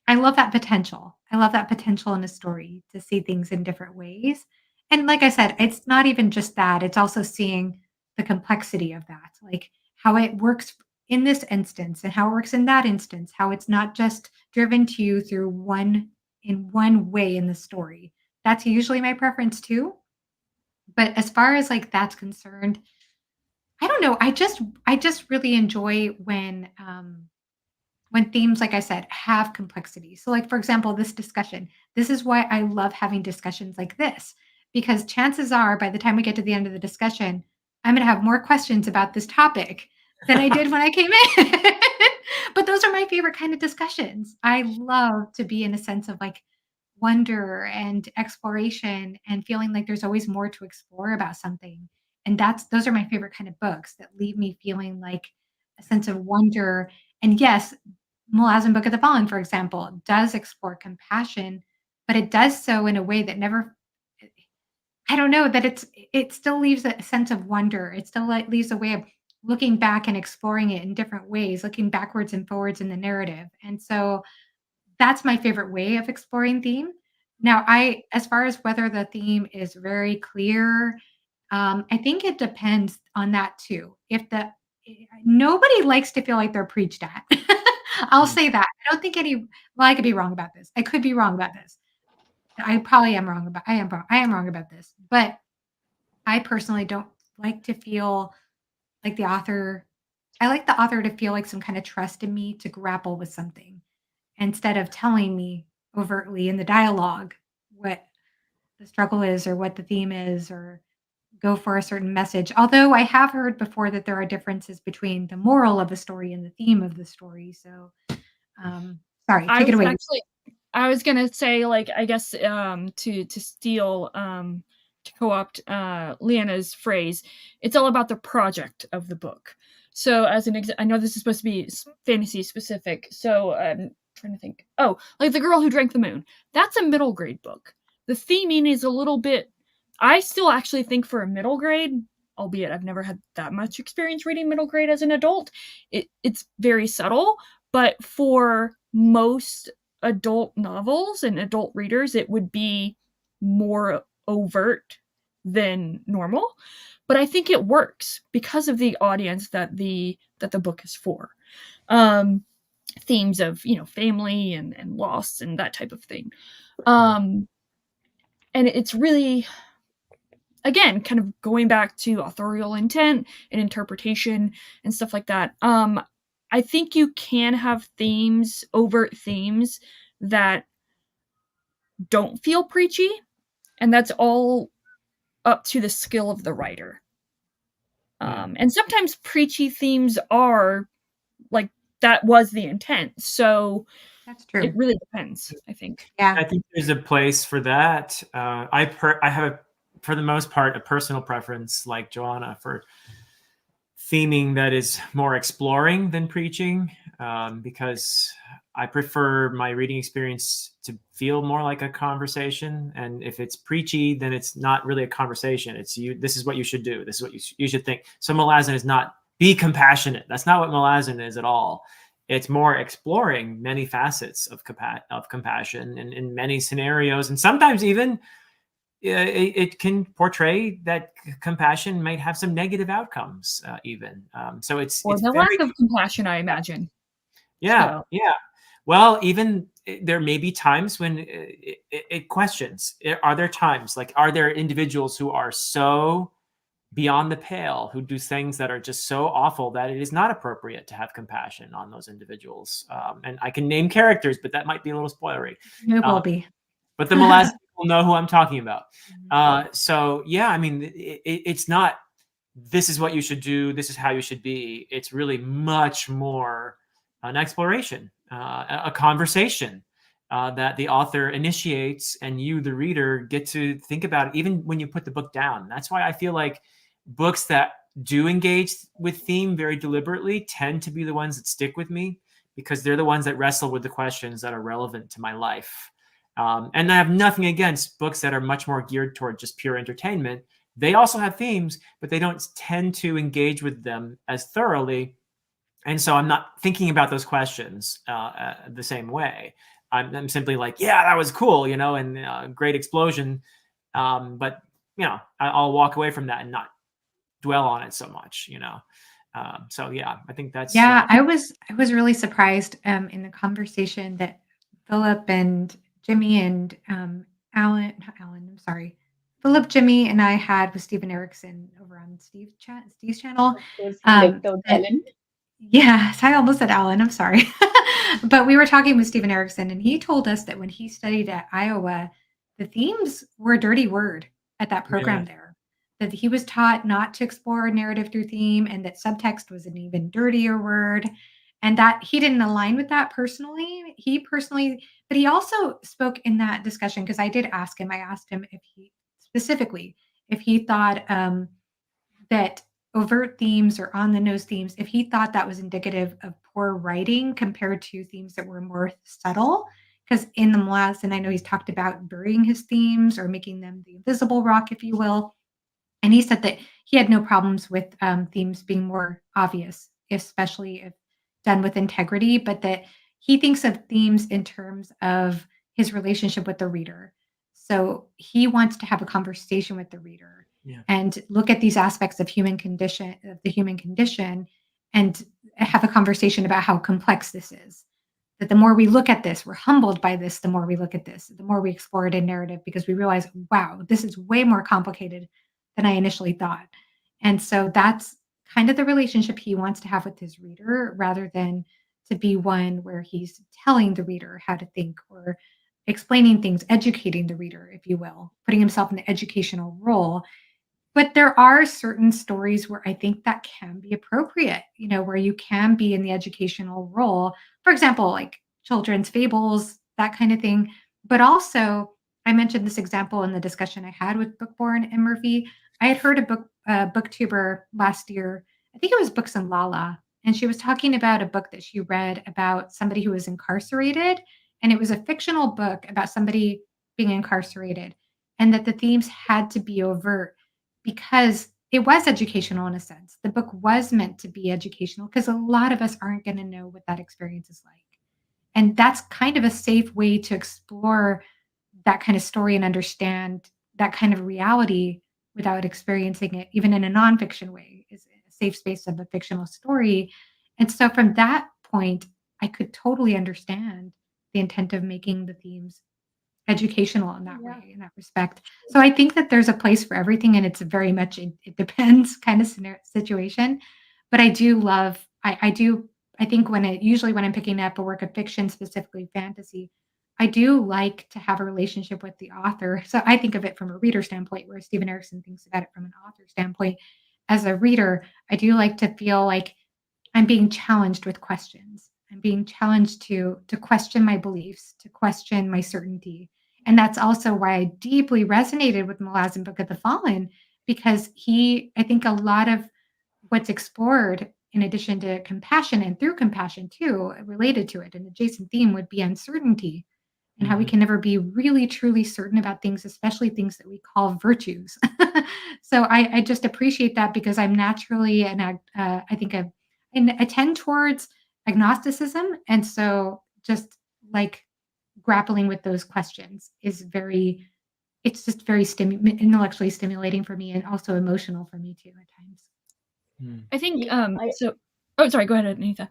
I love that potential. I love that potential in a story to see things in different ways. And like I said, it's not even just that, it's also seeing the complexity of that, like how it works in this instance and how it works in that instance, how it's not just driven to you through one way in the story. That's usually my preference too. But as far as like that's concerned, I don't know. I just really enjoy when themes, like I said, have complexity. So, like for example, this discussion. This is why I love having discussions like this, because chances are by the time we get to the end of the discussion, I'm going to have more questions about this topic than I did when I came in. But those are my favorite kind of discussions. I love to be in a sense of like wonder and exploration and feeling like there's always more to explore about something. And those are my favorite kind of books that leave me feeling like a sense of wonder. And yes, Malazan Book of the Fallen, for example, does explore compassion, but it does so in a way that never, I don't know, that it still leaves a sense of wonder. It still like leaves a way of looking back and exploring it in different ways, looking backwards and forwards in the narrative. And so that's my favorite way of exploring theme. Now, as far as whether the theme is very clear, I think it depends on that too. If the Nobody likes to feel like they're preached at. I'll Mm. say that. I don't think any. Well, I could be wrong about this. I could be wrong about this. I probably am wrong about. I am wrong about this. But I personally don't like to feel like the author. I like the author to feel like some kind of trust in me to grapple with something instead of telling me overtly in the dialogue what the struggle is or what the theme is or go for a certain message. Although I have heard before that there are differences between the moral of a story and the theme of the story. So, sorry, I take it was away. actually I was gonna say, like, I guess to steal to co-opt Leanna's phrase, it's all about the project of the book. So as an I know this is supposed to be fantasy specific, so I'm trying to think. Oh, like The Girl Who Drank the Moon. That's a middle grade book. The theming is a little bit, I still actually think for a middle grade, albeit I've never had that much experience reading middle grade as an adult, it's very subtle, but for most adult novels and adult readers, it would be more overt than normal. But I think it works because of the audience that the book is for. Themes of, family and loss and that type of thing. And it's really, again, kind of going back to authorial intent and interpretation and stuff like that. I think you can have themes, overt themes that don't feel preachy, and that's all up to the skill of the writer. And sometimes preachy themes are like, that was the intent. So That's true. it really depends, I think. Yeah. I think there's a place for that. I have, for the most part, a personal preference, like Joanna, for theming that is more exploring than preaching, because I prefer my reading experience to feel more like a conversation. And if it's preachy, then it's not really a conversation. It's you. This is what you should do. This is what you should think. So Malazan is not be compassionate. That's not what Malazan is at all. It's more exploring many facets of compassion and in many scenarios, and sometimes even it can portray that compassion might have some negative outcomes, even. So it's the very, lack of compassion, I imagine. yeah, So. yeah. Well, even there may be times when it questions. Are there times, like, are there individuals who are so beyond the pale, who do things that are just so awful that it is not appropriate to have compassion on those individuals? And I can name characters, but that might be a little spoilery. No, Bobby. But the Malazan people know who I'm talking about. So yeah, I mean, it's not, this is what you should do, this is how you should be. It's really much more an exploration, a conversation that the author initiates, and you, the reader, get to think about it even when you put the book down. That's why I feel like books that do engage with theme very deliberately tend to be the ones that stick with me, because they're the ones that wrestle with the questions that are relevant to my life. And I have nothing against books that are much more geared toward just pure entertainment. They also have themes, but they don't tend to engage with them as thoroughly. And so I'm not thinking about those questions the same way. I'm simply like, yeah, that was cool, and great explosion. But, I'll walk away from that and not dwell on it so much, So yeah, I think that's Yeah, I was really surprised in the conversation that Philip and Jimmy and not Alan, I'm sorry. Philip, Jimmy, and I had with Steven Erickson over on Steve's channel. Of course, you left out that Alan. Yes, I almost said Alan, I'm sorry. But we were talking with Steven Erickson, and he told us that when he studied at Iowa, the themes were a dirty word at that program Really? there. That he was taught not to explore narrative through theme, and that subtext was an even dirtier word, and that he didn't align with that personally. But he also spoke in that discussion because I did ask him. I asked him if he specifically if he thought that overt themes or on the nose themes, if he thought that was indicative of poor writing compared to themes that were more subtle. Because in the Molas, and I know he's talked about burying his themes or making them the invisible rock, if you will. And he said that he had no problems with themes being more obvious, especially if done with integrity, but that he thinks of themes in terms of his relationship with the reader. So he wants to have a conversation with the reader Yeah. and look at these aspects of the human condition, and have a conversation about how complex this is. That the more we look at this, we're humbled by this, the more we look at this, the more we explore it in narrative, because we realize, wow, this is way more complicated than I initially thought. And so that's kind of the relationship he wants to have with his reader, rather than to be one where he's telling the reader how to think or explaining things, educating the reader, if you will, putting himself in the educational role. But there are certain stories where I think that can be appropriate, where you can be in the educational role. For example, like children's fables, that kind of thing. But also, I mentioned this example in the discussion I had with Bookborn and Murphy. I had heard a booktuber last year. I think it was Books and Lala, and she was talking about a book that she read about somebody who was incarcerated, and it was a fictional book about somebody being incarcerated, and that the themes had to be overt because it was educational in a sense. The book was meant to be educational because a lot of us aren't going to know what that experience is like. And that's kind of a safe way to explore that kind of story and understand that kind of reality without experiencing it, even in a nonfiction way, is a safe space of a fictional story. And so from that point, I could totally understand the intent of making the themes educational in that Yeah. way, in that respect. So I think that there's a place for everything, and it's very much it depends kind of situation. But I do love I think usually when I'm picking up a work of fiction, specifically fantasy, I do like to have a relationship with the author. So I think of it from a reader standpoint, where Steven Erickson thinks about it from an author standpoint. As a reader, I do like to feel like I'm being challenged with questions. I'm being challenged to question my beliefs, to question my certainty. And that's also why I deeply resonated with Malazan Book of the Fallen, because I think a lot of what's explored, in addition to compassion and through compassion too, related to it, an adjacent theme would be uncertainty, and how we Mhm. can never be really truly certain about things, especially things that we call virtues. So I just appreciate that, because I'm naturally I think I tend towards agnosticism, and so just like grappling with those questions is it's just very intellectually stimulating for me, and also emotional for me too at times. I think Yeah, oh, sorry, go ahead, Anita.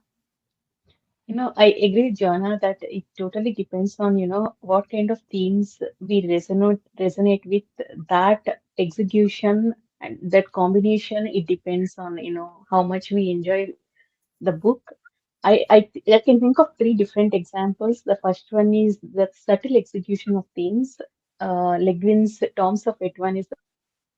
I agree, Jana, that it totally depends on, what kind of themes we resonate with, that execution and that combination. It depends on, how much we enjoy the book. I can think of three different examples. The first one is the subtle execution of themes. Le Guin's Tombs of Edwin is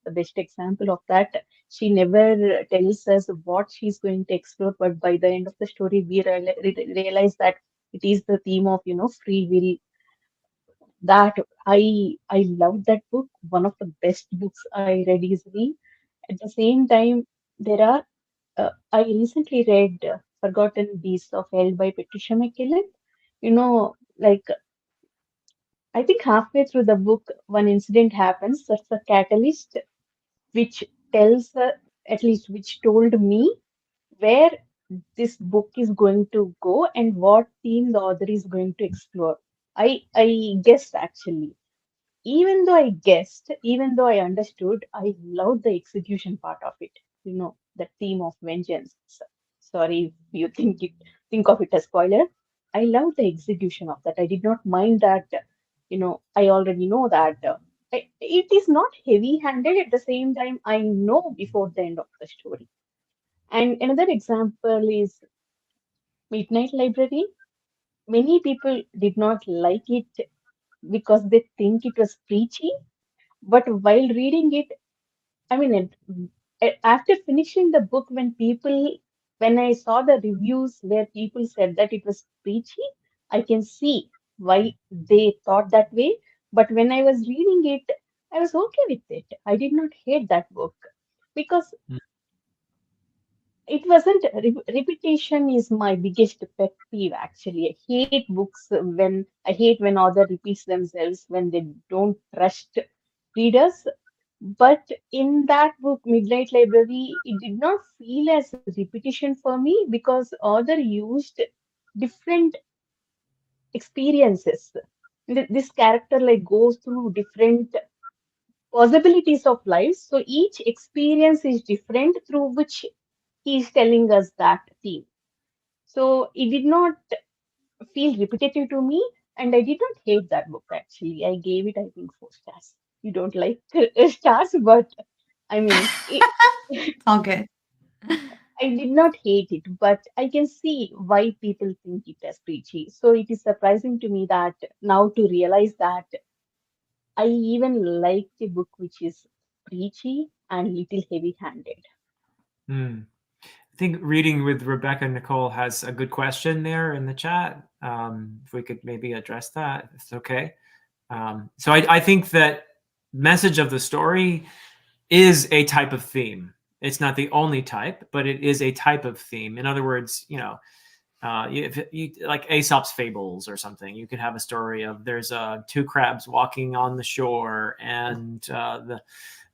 the best example of that. She never tells us what she's going to explore, but by the end of the story, we realize that it is the theme of, free will. That I love that book. One of the best books I read easily. At the same time, there are I recently read Forgotten Beasts of Hell by Patricia McKellen. Like I think halfway through the book, one incident happens that's a catalyst which tells, at least which told me where this book is going to go and what theme the author is going to explore. I guessed actually. Even though I understood, I loved the execution part of it. The theme of vengeance. Sorry if you think of it as spoiler. I loved the execution of that. I did not mind that. I already know that. It is not heavy-handed. At the same time, I know before the end of the story. And another example is Midnight Library. Many people did not like it because they think it was preachy. But while reading it, I mean, after finishing the book, when I saw the reviews where people said that it was preachy, I can see why they thought that way. But when I was reading it, I was okay with it. I did not hate that book because Mm. it wasn't repetition is my biggest pet peeve actually. I hate books when I hate when author repeats themselves when they don't trust readers. But in that book, Midnight Library, it did not feel as a repetition for me because author used different experiences. This character like goes through different possibilities of life. So each experience is different through which he is telling us that theme. So it did not feel repetitive to me, and I did not hate that book actually. I gave it, I think, 4 stars. You don't like stars, but I mean, It's all good. I did not hate it, but I can see why people think it as preachy. So it is surprising to me that now to realize that I even like a book which is preachy and little heavy-handed. Mm. I think reading with Rebecca Nicole has a good question there in the chat. If we could maybe address that, if it's okay. So I think that message of the story is a type of theme. It's not the only type, but it is a type of theme. In other words, if you like Aesop's fables or something, you could have a story of there's two crabs walking on the shore, and the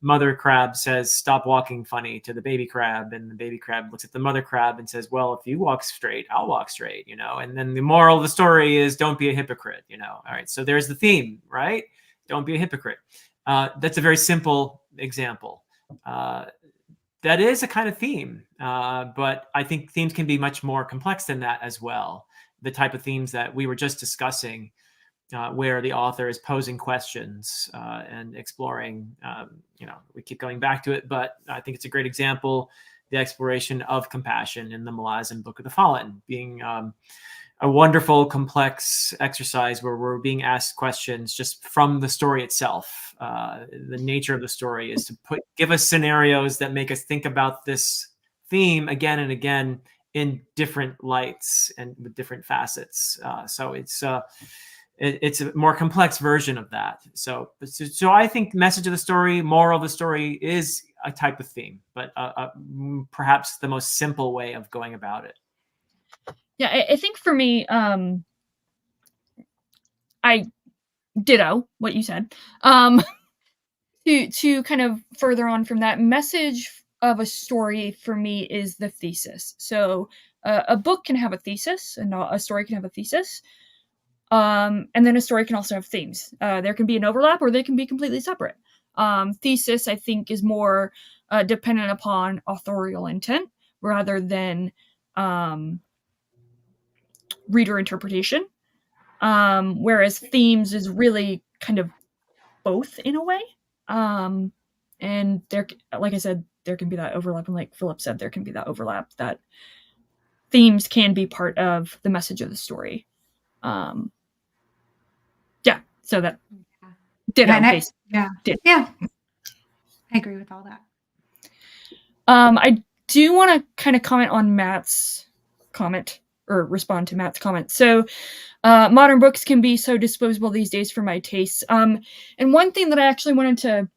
mother crab says, "Stop walking funny," to the baby crab, and the baby crab looks at the mother crab and says, "Well, if you walk straight, I'll walk straight," And then the moral of the story is, don't be a hypocrite. All right, so there's the theme, right? Don't be a hypocrite. That's a very simple example. That is a kind of theme, but I think themes can be much more complex than that as well. The type of themes that we were just discussing, where the author is posing questions and exploring. We keep going back to it, but I think it's a great example, the exploration of compassion in the Malazan Book of the Fallen, being a wonderful, complex exercise where we're being asked questions just from the story itself. The nature of the story is to give us scenarios that make us think about this theme again and again in different lights and with different facets. So it's a more complex version of that. So I think message of the story, moral of the story is a type of theme, but perhaps the most simple way of going about it. Yeah, I think for me, I ditto what you said. To kind of further on from that, message of a story for me is the thesis. So a book can have a thesis, and a story can have a thesis. And then a story can also have themes. There can be an overlap, or they can be completely separate. Thesis, I think, is more dependent upon authorial intent rather than reader interpretation. Whereas themes is really kind of both in a way. And there, like I said, there can be that overlap, and like Philip said, there can be that overlap that themes can be part of the message of the story. Yeah, so that ditto. Yeah. I agree with all that. I do want to kind of comment on Matt's comment, or respond to Matt's comment. So, modern books can be so disposable these days for my tastes. And one thing that I actually wanted to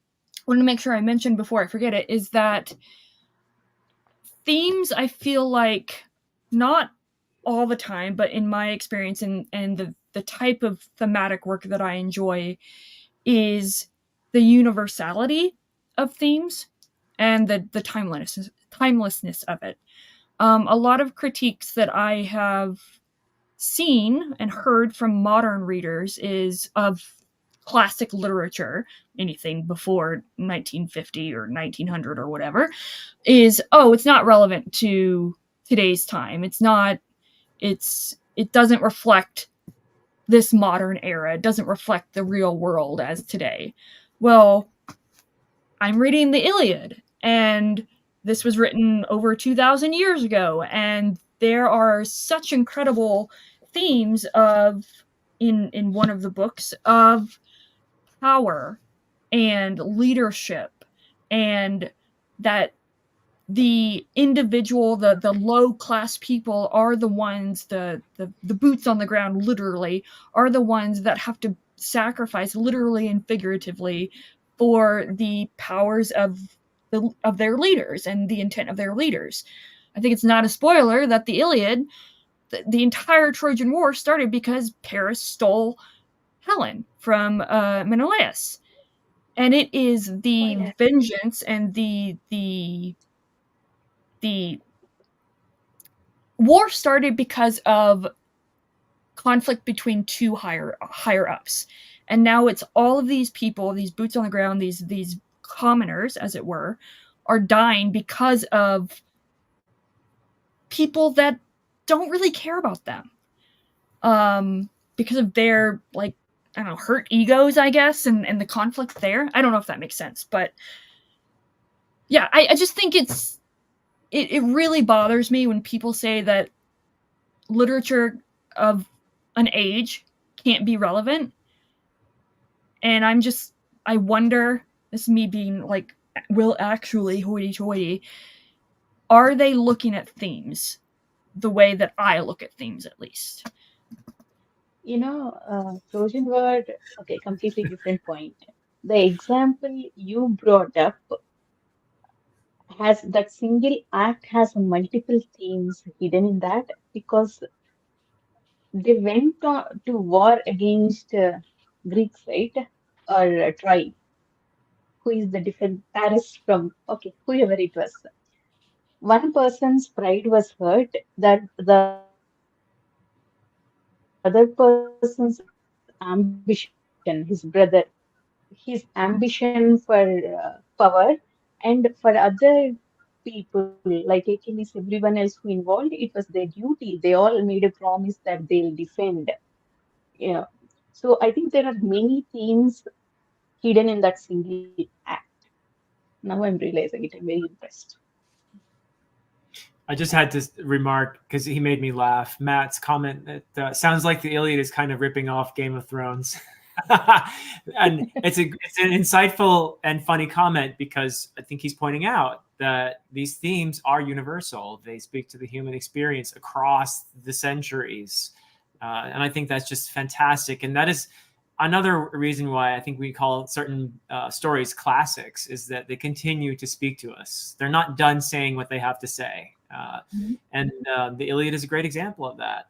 make sure I mentioned before I forget it is that themes, I feel like, not all the time, but in my experience and the type of thematic work that I enjoy is the universality of themes and the timelessness of it. A lot of critiques that I have seen and heard from modern readers is of classic literature, anything before 1950 or 1900 or whatever, is, oh, it's not relevant to today's time. It doesn't reflect this modern era. It doesn't reflect the real world as today. Well, I'm reading the Iliad, and this was written over 2,000 years ago, and there are such incredible themes of, in one of the books, of power and leadership, and that the individual, the low class people are the ones, the boots on the ground literally are the ones that have to sacrifice literally and figuratively for the powers of their leaders and the intent of their leaders. I think it's not a spoiler that the Iliad, the entire Trojan War started because Paris stole Helen from Menelaus, and it is the vengeance and the war started because of conflict between two higher ups, and now it's all of these people, these boots on the ground, these commoners, as it were, are dying because of people that don't really care about them, because of their, like, I don't know, hurt egos, I guess, and the conflict there. I don't know if that makes sense, but yeah, I just think it really bothers me when people say that literature of an age can't be relevant. And I wonder, this is me being like, will actually hoity-toity, are they looking at themes the way that I look at themes, at least? Trojan War, okay, completely different point. The example you brought up has that single act has multiple themes hidden in that, because they went to war against Greeks, right? Or Troy, who is the different Paris from, okay, whoever it was. One person's pride was hurt, that the other person's ambition, his ambition for power, and for other people like Achilles, everyone else who involved, it was their duty. They all made a promise that they'll defend. Yeah. So I think there are many themes hidden in that single act. Now I'm realizing it. I'm very impressed. I just had to remark, because he made me laugh, Matt's comment that sounds like the Iliad is kind of ripping off Game of Thrones. And it's an insightful and funny comment, because I think he's pointing out that these themes are universal. They speak to the human experience across the centuries. And I think that's just fantastic. And that is another reason why I think we call certain stories classics, is that they continue to speak to us. They're not done saying what they have to say. And the Iliad is a great example of that.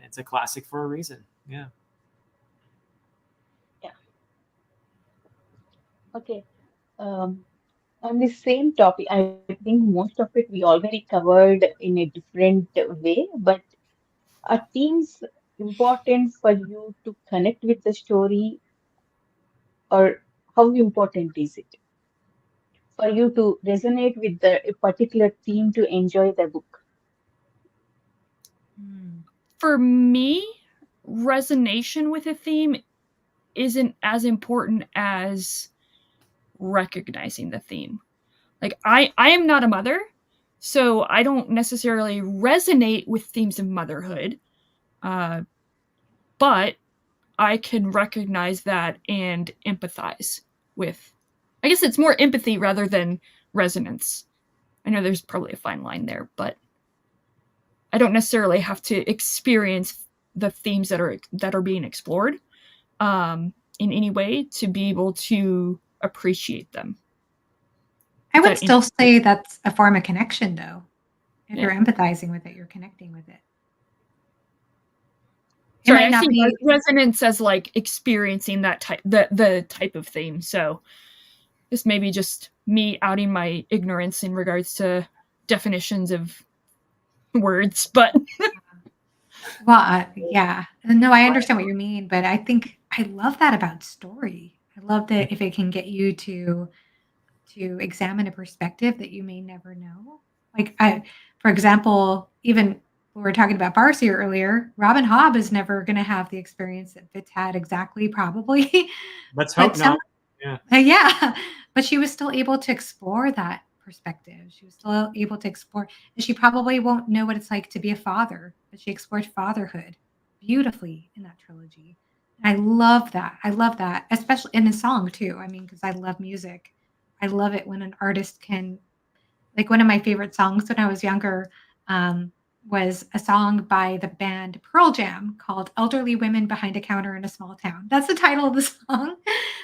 It's a classic for a reason. Yeah. Yeah. Okay. On the same topic, I think most of it we already covered in a different way, but are themes important for you to connect with the story, or how important is it for you to resonate with a particular theme to enjoy the book? For me, resonation with a theme isn't as important as recognizing the theme. Like, I am not a mother, so I don't necessarily resonate with themes of motherhood, but I can recognize that and empathize with. I guess it's more empathy rather than resonance. I know there's probably a fine line there, but I don't necessarily have to experience the themes that are being explored in any way to be able to appreciate them. I would That still say that's a form of connection, though. If Yeah. you're empathizing with it, you're connecting with it. It Sorry, might I not see be. resonance as like experiencing that type, the type of theme. So this may be just me outing my ignorance in regards to definitions of words, but Well, yeah. No, I understand what you mean, but I think I love that about story. I love that if it can get you to examine a perspective that you may never know. Like for example, even we were talking about Farsi earlier, Robin Hobb is never going to have the experience that Fitz had exactly, probably. Let's But hope not. Yeah. yeah, but she was still able to explore that perspective. She was still able to explore, and she probably won't know what it's like to be a father, but she explored fatherhood beautifully in that trilogy. And I love that. I love that, especially in a song too. I mean, because I love music. I love it when an artist can, like one of my favorite songs when I was younger, um, was a song by the band Pearl Jam called "Elderly Women Behind a Counter in a Small Town." That's the title of the song.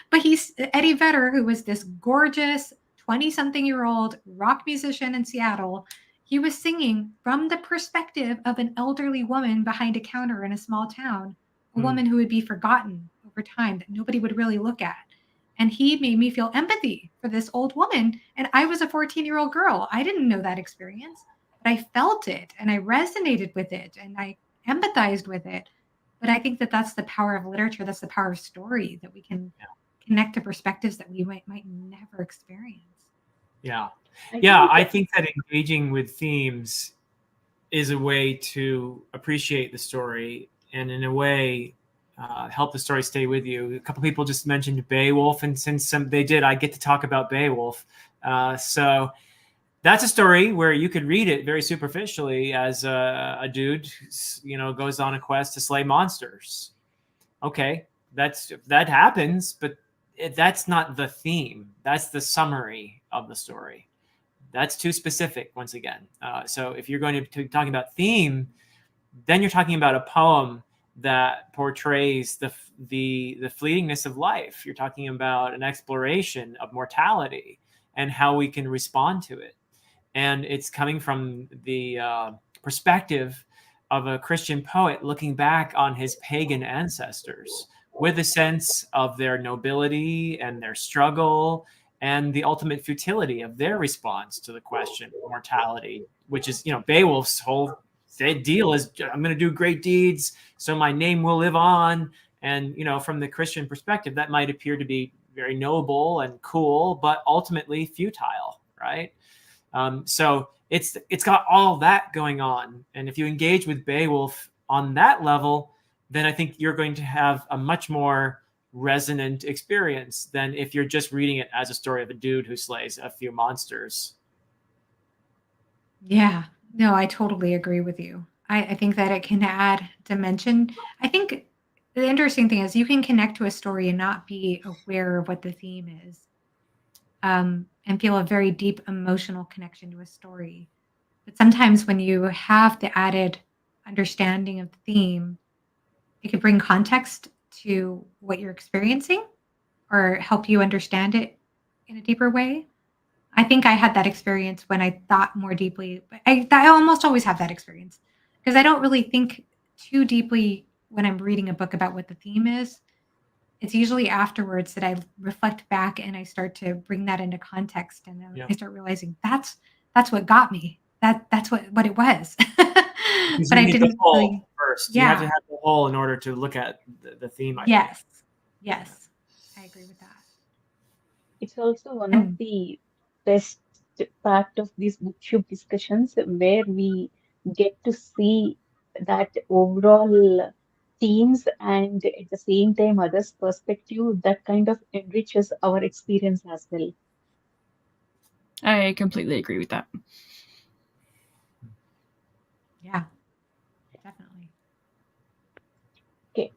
But he's Eddie Vedder, who was this gorgeous 20-something-year-old rock musician in Seattle. He was singing from the perspective of an elderly woman behind a counter in a small town, a woman who would be forgotten over time that nobody would really look at. And he made me feel empathy for this old woman. And I was a 14-year-old girl. I didn't know that experience, but I felt it and I resonated with it and I empathized with it. But I think that that's the power of literature. That's the power of story, that we can connect to perspectives that we might never experience. Yeah. I Yeah. think I think that engaging with themes is a way to appreciate the story and in a way help the story stay with you. A couple people just mentioned Beowulf, and since they did, I get to talk about Beowulf. So that's a story where you could read it very superficially as a dude, goes on a quest to slay monsters. Okay, that happens, but that's not the theme. That's the summary of the story. That's too specific once again. So if you're going to be talking about theme, then you're talking about a poem that portrays the fleetingness of life. You're talking about an exploration of mortality and how we can respond to it. And it's coming from the perspective of a Christian poet looking back on his pagan ancestors with a sense of their nobility and their struggle and the ultimate futility of their response to the question of mortality, which is, Beowulf's whole deal is, I'm going to do great deeds so my name will live on. And, from the Christian perspective, that might appear to be very noble and cool, but ultimately futile, right? So it's got all that going on. And if you engage with Beowulf on that level, then I think you're going to have a much more resonant experience than if you're just reading it as a story of a dude who slays a few monsters. Yeah, no, I totally agree with you. I think that it can add dimension. I think the interesting thing is you can connect to a story and not be aware of what the theme is, and feel a very deep emotional connection to a story. But sometimes when you have the added understanding of the theme, it could bring context to what you're experiencing or help you understand it in a deeper way. I think I had that experience when I thought more deeply. I almost always have that experience because I don't really think too deeply when I'm reading a book about what the theme is. It's usually afterwards that I reflect back and I start to bring that into context, and then Yeah. I start realizing that's what got me. That's what it was. Because But you I need the didn't whole really. first. You have to Yeah. have the whole in order to look at the theme, I think. Yes. Yes. I agree with that. it's also one of And the best part of these booktube discussions where we get to see that overall themes and at the same time others' perspective that kind of enriches our experience as well. I completely agree with that. yeah, definitely. Okay.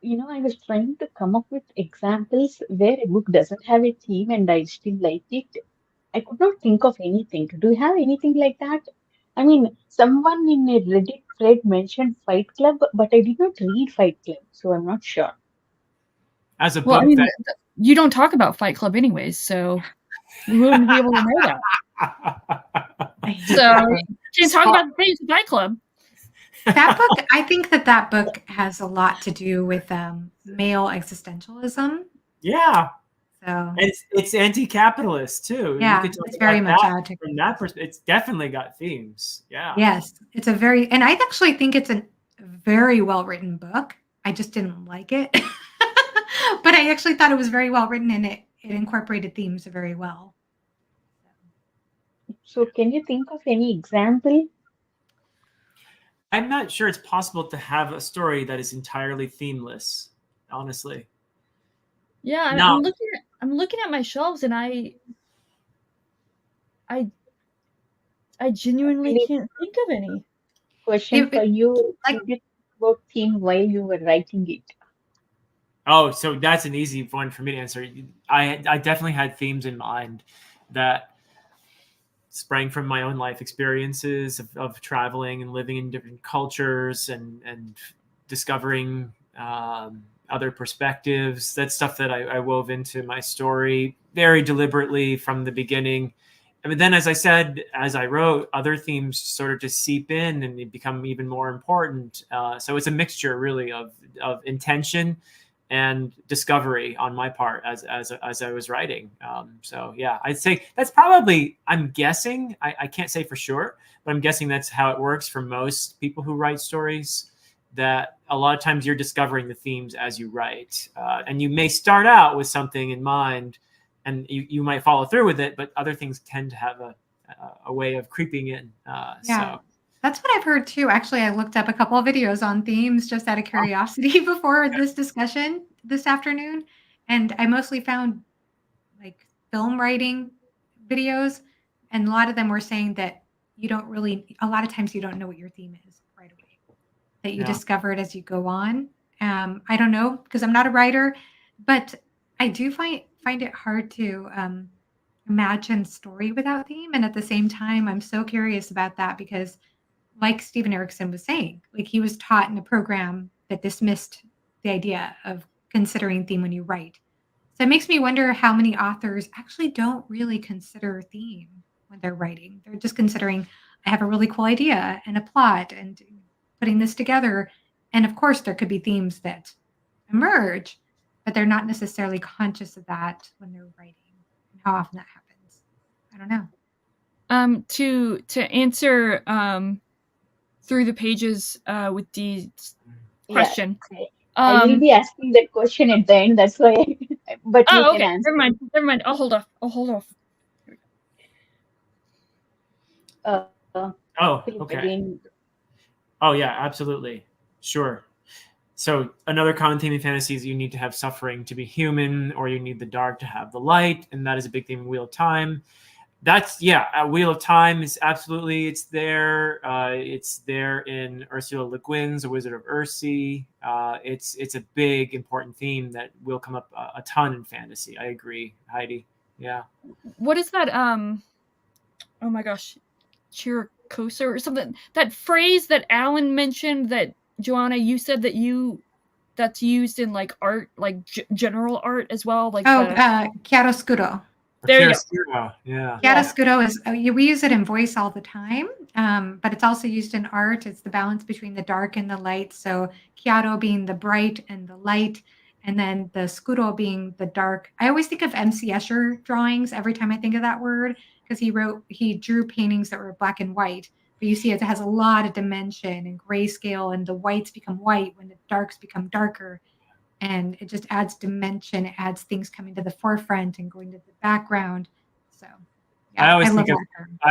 I was trying to come up with examples where a book doesn't have a theme and I still like it. I could not think of anything. Do you have anything like that? I mean, someone in a Reddit thread mentioned Fight Club, but I did not read Fight Club, so I'm not sure. As a Well, I book mean, that you don't talk about Fight Club anyways, so you wouldn't be able to know that. I hate So that book. you can talk about the things of Fight Club. That book, I think that book has a lot to do with male existentialism. yeah, So it's anti-capitalist too. You yeah, could talk it's very about much that out to from that perspective. It's definitely got themes. Yeah. yes, it's a very, and I actually think it's a very well written book. I just didn't like it, but I actually thought it was very well written and it incorporated themes very well. So, can you think of any example? I'm not sure it's possible to have a story that is entirely themeless, honestly. Yeah, No. I'm looking at my shelves and I genuinely Any can't think of any. question for you? like- Did you think about theme while you were writing it? Oh, so that's an easy one for me to answer. I definitely had themes in mind that sprang from my own life experiences of traveling and living in different cultures and discovering other perspectives. That's stuff that I wove into my story very deliberately from the beginning. But then, as I said, as I wrote, other themes sort of just seep in and they become even more important. So it's a mixture, really, of intention and discovery on my part as I was writing. So yeah, I'd say that's probably, I'm guessing, I can't say for sure, but I'm guessing that's how it works for most people who write stories, that a lot of times you're discovering the themes as you write. And you may start out with something in mind and you might follow through with it, but other things tend to have a way of creeping in. Yeah. So That's what I've heard too. Actually, I looked up a couple of videos on themes just out of curiosity before this discussion this afternoon. And I mostly found like film writing videos. And a lot of them were saying that you don't really, a lot of times you don't know what your theme is right away, that you Yeah. discover it as you go on. I don't know because I'm not a writer, but I do find it hard to imagine story without theme. And at the same time, I'm so curious about that because like Stephen Erickson was saying, like he was taught in a program that dismissed the idea of considering theme when you write. So it makes me wonder how many authors actually don't really consider theme when they're writing. They're just considering, I have a really cool idea and a plot and putting this together. And of course, there could be themes that emerge, but they're not necessarily conscious of that when they're writing and how often that happens. I don't know. To answer through the pages with the question. Yeah, I will be asking that question at the end. That's why. But you okay. can answer. Never mind. I'll hold off. Okay. Again. Oh yeah, absolutely. Sure. So another common theme in fantasy is you need to have suffering to be human, or you need the dark to have the light, and that is a big theme in Wheel of Time. That's Wheel of Time is absolutely, it's there. It's there in Ursula Le Guin's The Wizard of Earthsea. It's a big important theme that will come up a ton in fantasy. I agree, Heidi. Yeah. What is that? Oh my gosh, Chiracosa or something. That phrase that Alan mentioned that Joanna, you said that's used in like art, like general art as well. Like chiaroscuro. There you go. Yeah. Chiaroscuro is we use it in voice all the time, but it's also used in art. It's the balance between the dark and the light. So chiaro being the bright and the light, and then the scuro being the dark. I always think of M.C. Escher drawings every time I think of that word because he drew paintings that were black and white. But you see it has a lot of dimension and grayscale, and the whites become white when the darks become darker. And it just adds dimension, it adds things coming to the forefront and going to the background. So yeah, I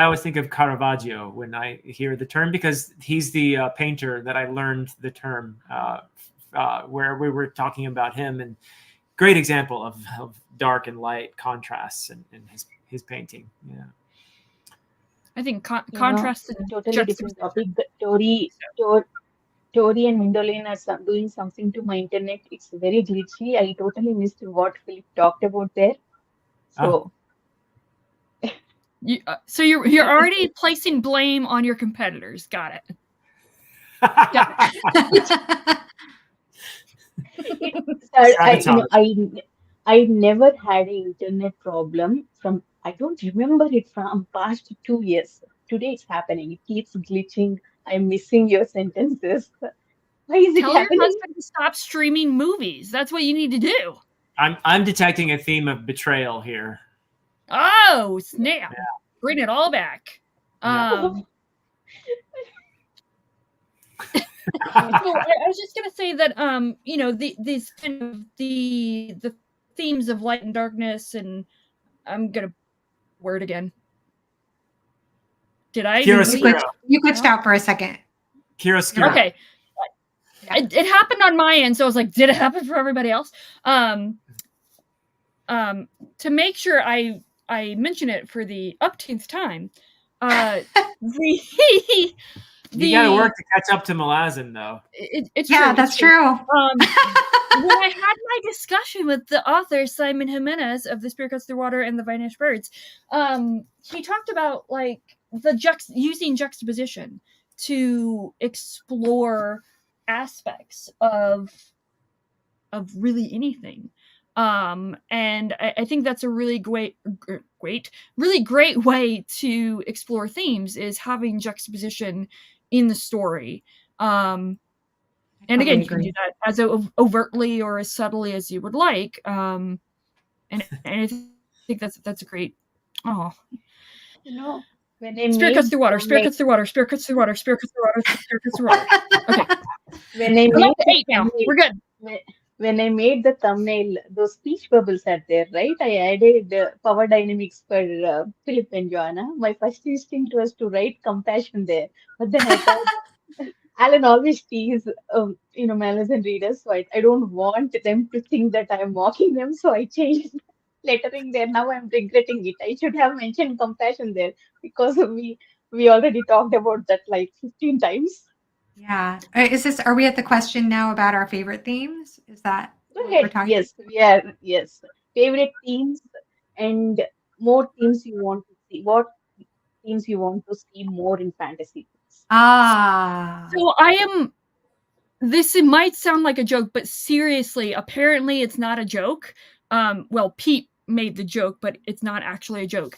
always think of Caravaggio when I hear the term, because he's the painter that I learned the term where we were talking about him, and great example of dark and light contrasts in his painting. Yeah. I think contrast and totally different topic. Tori and Mindolin are doing something to my internet. It's very glitchy. I totally missed what Philip talked about there. Oh. So So you're already placing blame on your competitors. Got it. I never had an internet problem from, I don't remember it from past 2 years. Today it's happening. It keeps glitching. I'm missing your sentences. Why is it Tell your happening? husband to stop streaming movies. That's what you need to do. I'm detecting a theme of betrayal here. Oh, snap. Yeah. Bring it all back. Yeah. So I was just gonna say that these kind of the themes of light and darkness, and I'm gonna word again. Did I? You glitched out for a second. Chiaroscuro. Okay. It happened on my end, so I was like, did it happen for everybody else? To make sure I mention it for the upteenth time, you got to work to catch up to Malazan, though. It's true. That's true. When I had my discussion with the author Simon Jimenez of The Spirit Cuts Through Water and The Vanished Birds, he talked about like using juxtaposition to explore aspects of really anything. And I think that's a really great way to explore themes, is having juxtaposition in the story. And again, you can do that as overtly or as subtly as you would like. And I think that's a great. Oh, when I Spirit Cuts Through Water, Spirit Cuts Through Water, Spirit Cuts Through Water, Spirit Cuts Through Water, Spirit Cuts Through Water. Okay. When I made the 8 now, we're good. When I made the thumbnail, those speech bubbles are there, right? I added power dynamics for Philip and Joanna. My first instinct was to write compassion there, but then I thought Alan always tease, Malazan readers, so I don't want them to think that I'm mocking them, so I changed lettering there. Now I'm regretting it. I should have mentioned compassion there, because we already talked about that like 15 times. Yeah. Are we at the question now about our favorite themes? Is that Go ahead. Yes, we are. Yes. Favorite themes and more themes you want to see. What themes you want to see more in fantasy? So this might sound like a joke, but seriously, apparently it's not a joke. Well, Pete made the joke, but it's not actually a joke.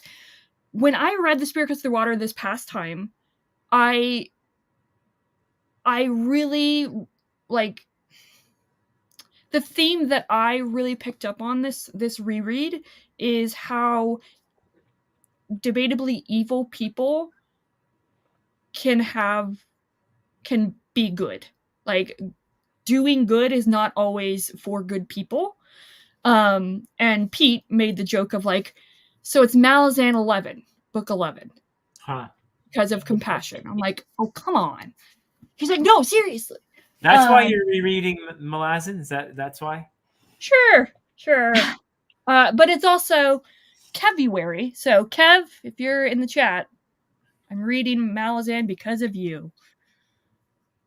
When I read The Spirit Cuts Through Water this past time, I really like the theme that I really picked up on this reread is how debatably evil people can be good. Like, doing good is not always for good people. And Pete made the joke of like, so it's Malazan 11, book 11. Because of compassion. I'm like, oh, come on. He's like, no, seriously. That's why you're rereading Malazan? That's why? Sure. But it's also Kevuary. So Kev, if you're in the chat, I'm reading Malazan because of you.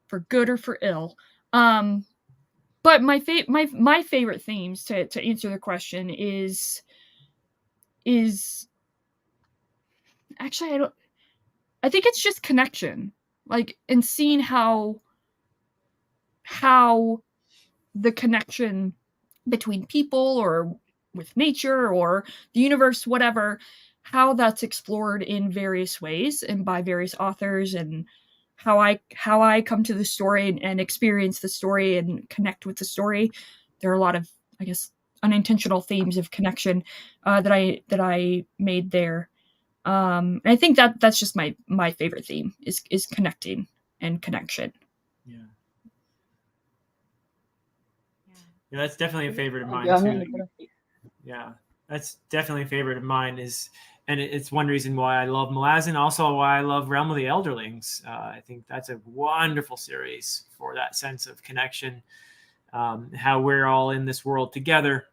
For good or for ill. But my favorite themes, to answer the question, is actually I think it's just connection. Like, and seeing how the connection between people or with nature or the universe, whatever, how that's explored in various ways and by various authors, and how I come to the story and experience the story and connect with the story. There are a lot of, I guess, unintentional themes of connection that I made there. And I think that's just my favorite theme is connecting and connection. Yeah, that's definitely a favorite of mine too. Yeah, that's definitely a favorite of mine. And it's one reason why I love Malazan, also why I love Realm of the Elderlings. I think that's a wonderful series for that sense of connection, how we're all in this world together,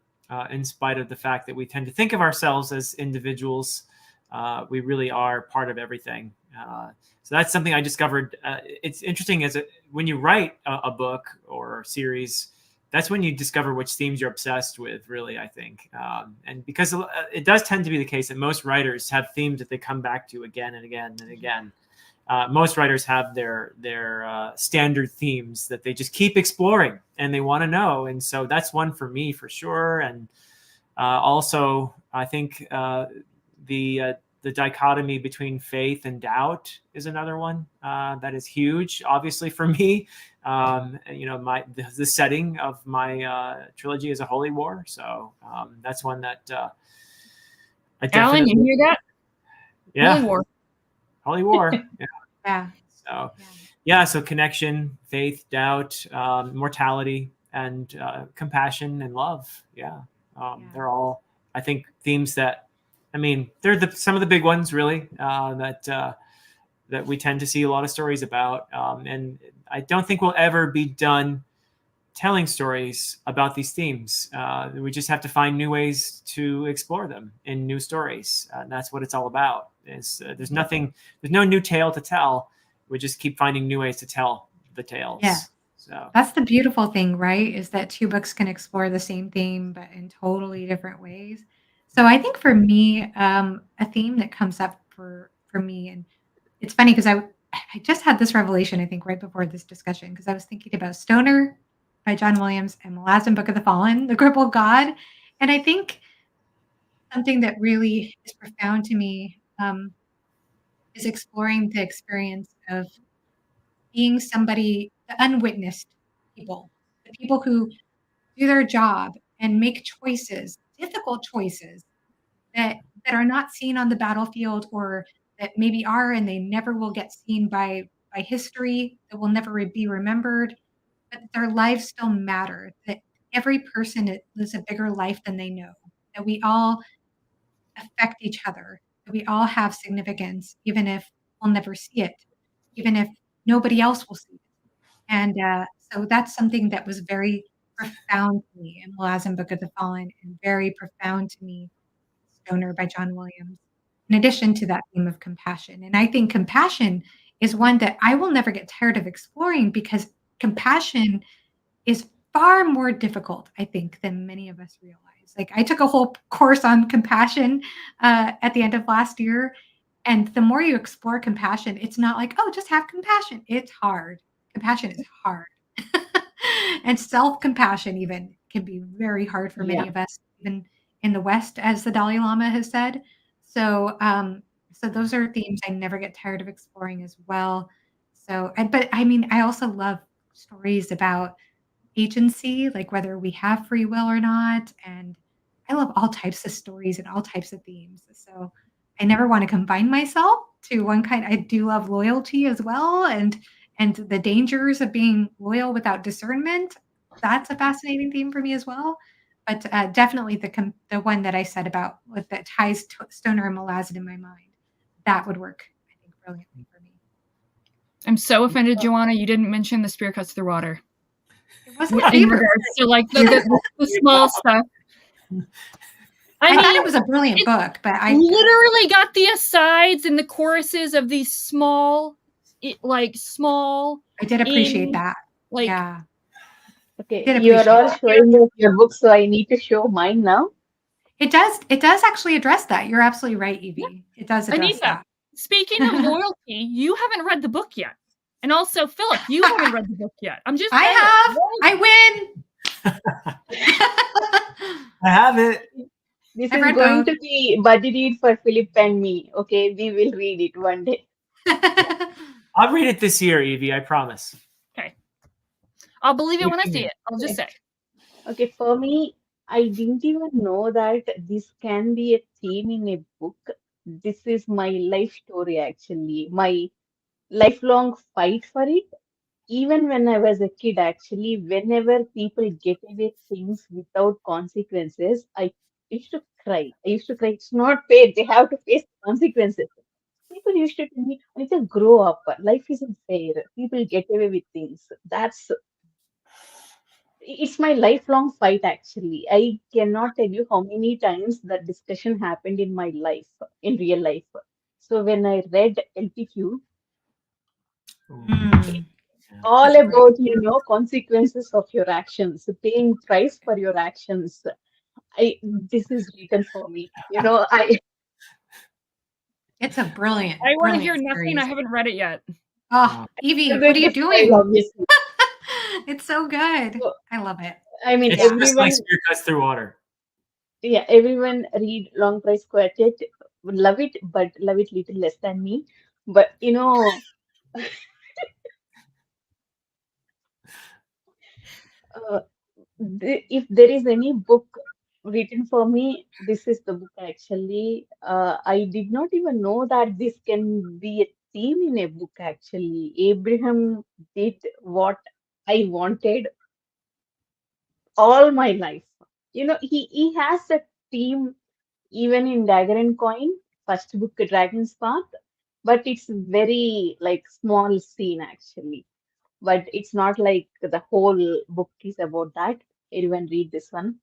in spite of the fact that we tend to think of ourselves as individuals. We really are part of everything. So that's something I discovered. It's interesting when you write a book or series, that's when you discover which themes you're obsessed with, really, I think. And because it does tend to be the case that most writers have themes that they come back to again and again and again. Most writers have their standard themes that they just keep exploring and they want to know. And so that's one for me for sure. And also, I think the dichotomy between faith and doubt is another one that is huge, obviously, for me. The setting of my trilogy is a holy war, so that's one that I definitely. Alan, you hear that? Yeah, Holy war. Holy war. Yeah. So so connection, faith, doubt, mortality, and compassion and love. They're all, I think, themes that, I mean, they're some of the big ones, really, that we tend to see a lot of stories about. And I don't think we'll ever be done telling stories about these themes. We just have to find new ways to explore them in new stories. And that's what it's all about. There's no new tale to tell. We just keep finding new ways to tell the tales. Yeah. So that's the beautiful thing, right? Is that two books can explore the same theme, but in totally different ways. So I think for me, a theme that comes up for me, and it's funny because I just had this revelation, I think, right before this discussion, because I was thinking about Stoner by John Williams and Malazan Book of the Fallen, The Crippled God. And I think something that really is profound to me is exploring the experience of being somebody, the unwitnessed people, the people who do their job and make choices, difficult choices that are not seen on the battlefield, or that maybe are and they never will get seen by history, that will never be remembered, but their lives still matter, that every person lives a bigger life than they know, that we all affect each other, that we all have significance, even if we'll never see it, even if nobody else will see it. And so that's something that was very profound to me in Malazan Book of the Fallen, and very profound to me, Stoner by John Williams, in addition to that theme of compassion. And I think compassion is one that I will never get tired of exploring, because compassion is far more difficult, I think, than many of us realize. Like, I took a whole course on compassion at the end of last year. And the more you explore compassion, it's not like, oh, just have compassion. It's hard. Compassion is hard. And self-compassion even can be very hard for many of us, even in the West, as the Dalai Lama has said. So, so those are themes I never get tired of exploring as well. So, but I mean, I also love stories about agency, like whether we have free will or not. And I love all types of stories and all types of themes. So I never want to confine myself to one kind. I do love loyalty as well, and the dangers of being loyal without discernment. That's a fascinating theme for me as well. But definitely the one that I said about that ties Stoner and Malazan in my mind, that would work, I think, brilliantly for me. I'm so offended, Joanna, you didn't mention The Spear Cuts Through Water. It wasn't in regards to like the small stuff. I thought it was a brilliant book, but I literally got the asides and the choruses of these small. I did appreciate that. Like, yeah. Okay, you are all showing your books, so I need to show mine now. It does actually address that. You're absolutely right, Evie. It does address that. Speaking of loyalty, you haven't read the book yet. And also, Philip, you haven't read the book yet. I'm just I have. I win. I have it. This is going to be buddy read for Philip and me. Okay, we will read it one day. I'll read it this year, Evie. I promise. Okay. I'll believe it when I see it. I'll just say. Okay, for me, I didn't even know that this can be a theme in a book. This is my life story, actually. My lifelong fight for it. Even when I was a kid, actually, whenever people get away things without consequences, I used to cry. I used to cry. It's not fair. They have to face consequences. People used to tell me, Anita, grow up. Life isn't fair. People get away with things. It's my lifelong fight, actually. I cannot tell you how many times that discussion happened in my life, in real life. So when I read LPQ, Mm. all That's great. about, consequences of your actions, paying price for your actions. This is written for me. It's a brilliant, I want to hear brilliant nothing. I series. haven't read it yet. Oh, Evie, what read are the you style, doing? obviously. It's so good. So, I love it. I mean, It's Yeah. just like everyone, Spear Cuts Through Water. yeah, everyone read Long Price Quartet, would love it, but love it little less than me. But uh, if there is any book written for me, this is the book actually. I did not even know that this can be a theme in a book actually. Abraham did what I wanted all my life. He has a theme even in Dagger and Coin, first book, Dragon's Path, but it's very like small scene actually. But it's not like the whole book is about that. Everyone read this one.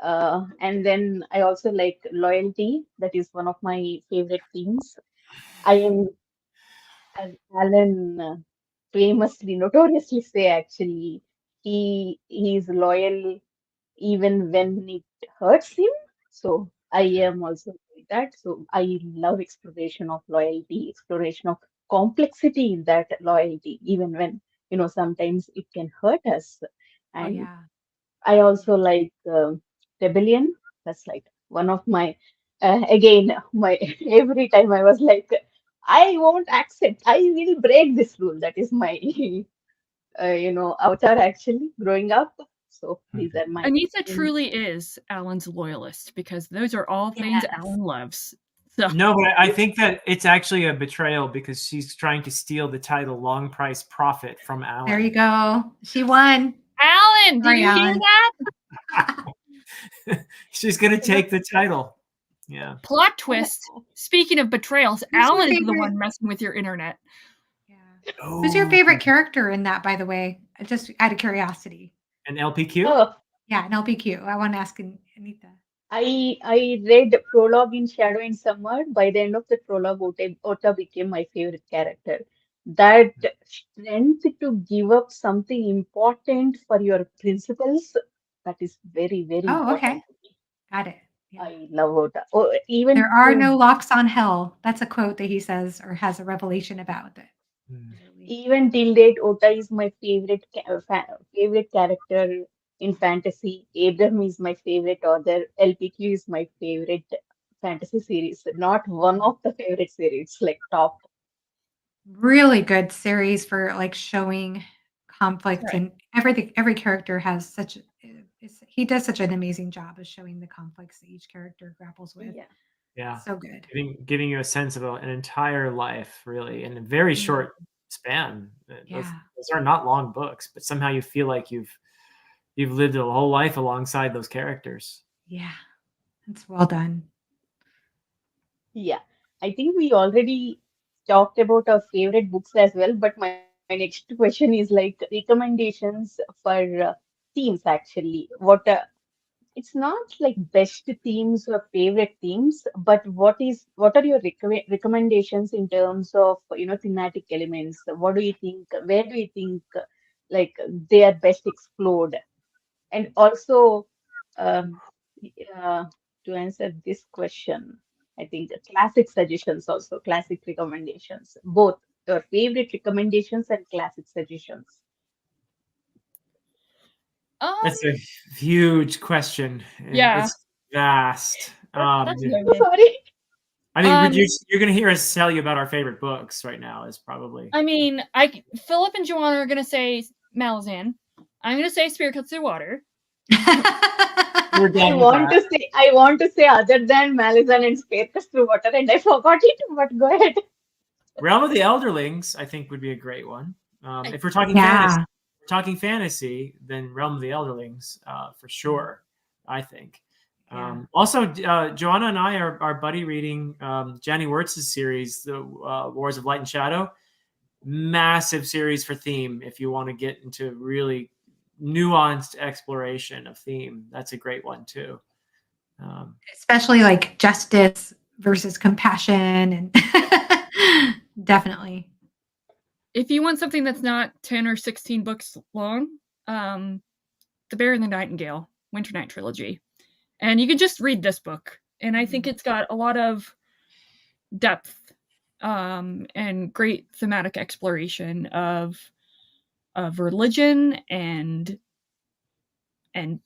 And then I also like loyalty. That is one of my favorite themes. I am, as Alan famously, notoriously say actually, he is loyal even when it hurts him. So I am also like that. So I love exploration of loyalty, exploration of complexity in that loyalty, even when sometimes it can hurt us. Oh, And yeah. I also like rebellion. That's like one of my again my every time I was like I won't accept. I will break this rule. That is my avatar actually growing up. So these are my Anissa truly is Alan's loyalist because those are all things Yes. Alan loves. So No, but I think that it's actually a betrayal because she's trying to steal the title Long Price Profit from Alan. There you go. She won. Alan, did Sorry, you hear Alan. that? She's going to take the title. Yeah. Plot twist. Speaking of betrayals, Who's your Alan is the favorite- one messing with your internet. Yeah. Who's your Oh, favorite character in that, by the way? Just out of curiosity. an LPQ? Oh, Yeah, an LPQ. I want to ask Anita. I read prologue in Shadow in Summer. By the end of the prologue, Ota became my favorite character. That strength to give up something important for your principles, that is very, very Oh, okay. important to me. Got it. Yeah. I love Ota. Oh, even There are to no locks on hell. That's a quote that he says or has a revelation about that. Hmm. even till date, Ota is my favorite character in fantasy. Abraham is my favorite author. LPQ is my favorite fantasy series. Not one of the favorite series, like top. Really good series for like showing conflict Right. and everything. Every character has such. He does such an amazing job of showing the conflicts that each character grapples with. Yeah. Yeah. So good. Giving you a sense of an entire life, really, in a very short span. Yeah. Those are not long books, but somehow you feel like you've lived a whole life alongside those characters. Yeah. It's well done. Yeah. I think we already talked about our favorite books as well, but my next question is like recommendations for themes actually. It's not like best themes or favorite themes, but what are your recommendations in terms of thematic elements? What do you think? Where do you think like they are best explored? And also, um, uh, to answer this question, I think classic suggestions also, classic recommendations, both your favorite recommendations and classic suggestions. That's a huge question. And Yeah. it's vast. That's So okay. sorry. I think Um, you're going to hear us tell you about our favorite books right now. Is probably. I mean, Philip and Joanna are gonna say Malazan. I'm gonna say Spirit Cuts Through Water. We're done with that. I want to say other than Malazan and Space Through Water, and I forgot it. But go ahead. Realm of the Elderlings, I think, would be a great one. If we're talking fantasy, then Realm of the Elderlings for sure. I think. Also, Joanna and I are buddy reading Janny Wirtz's series, The Wars of Light and Shadow. Massive series for theme. If you want to get into really nuanced exploration of theme, that's a great one too. Especially like justice versus compassion and Definitely. If you want something that's not 10 or 16 books long, The Bear and the Nightingale, Winter Night Trilogy. And you can just read this book. And I think it's got a lot of depth and great thematic exploration of religion and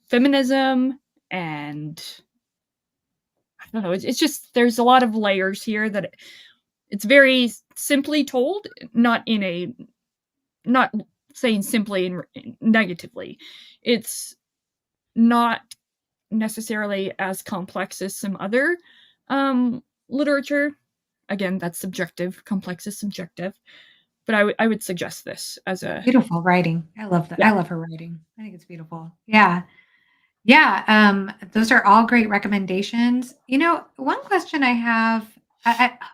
feminism, and I don't know, it's just, there's a lot of layers here that it's very simply told, not saying simply and negatively. It's not necessarily as complex as some other literature. Again, that's subjective. Complex is subjective. But I would suggest this as a Beautiful writing. I love that. Yeah. I love her writing. I think it's beautiful. Yeah. Yeah. Those are all great recommendations. One question I have,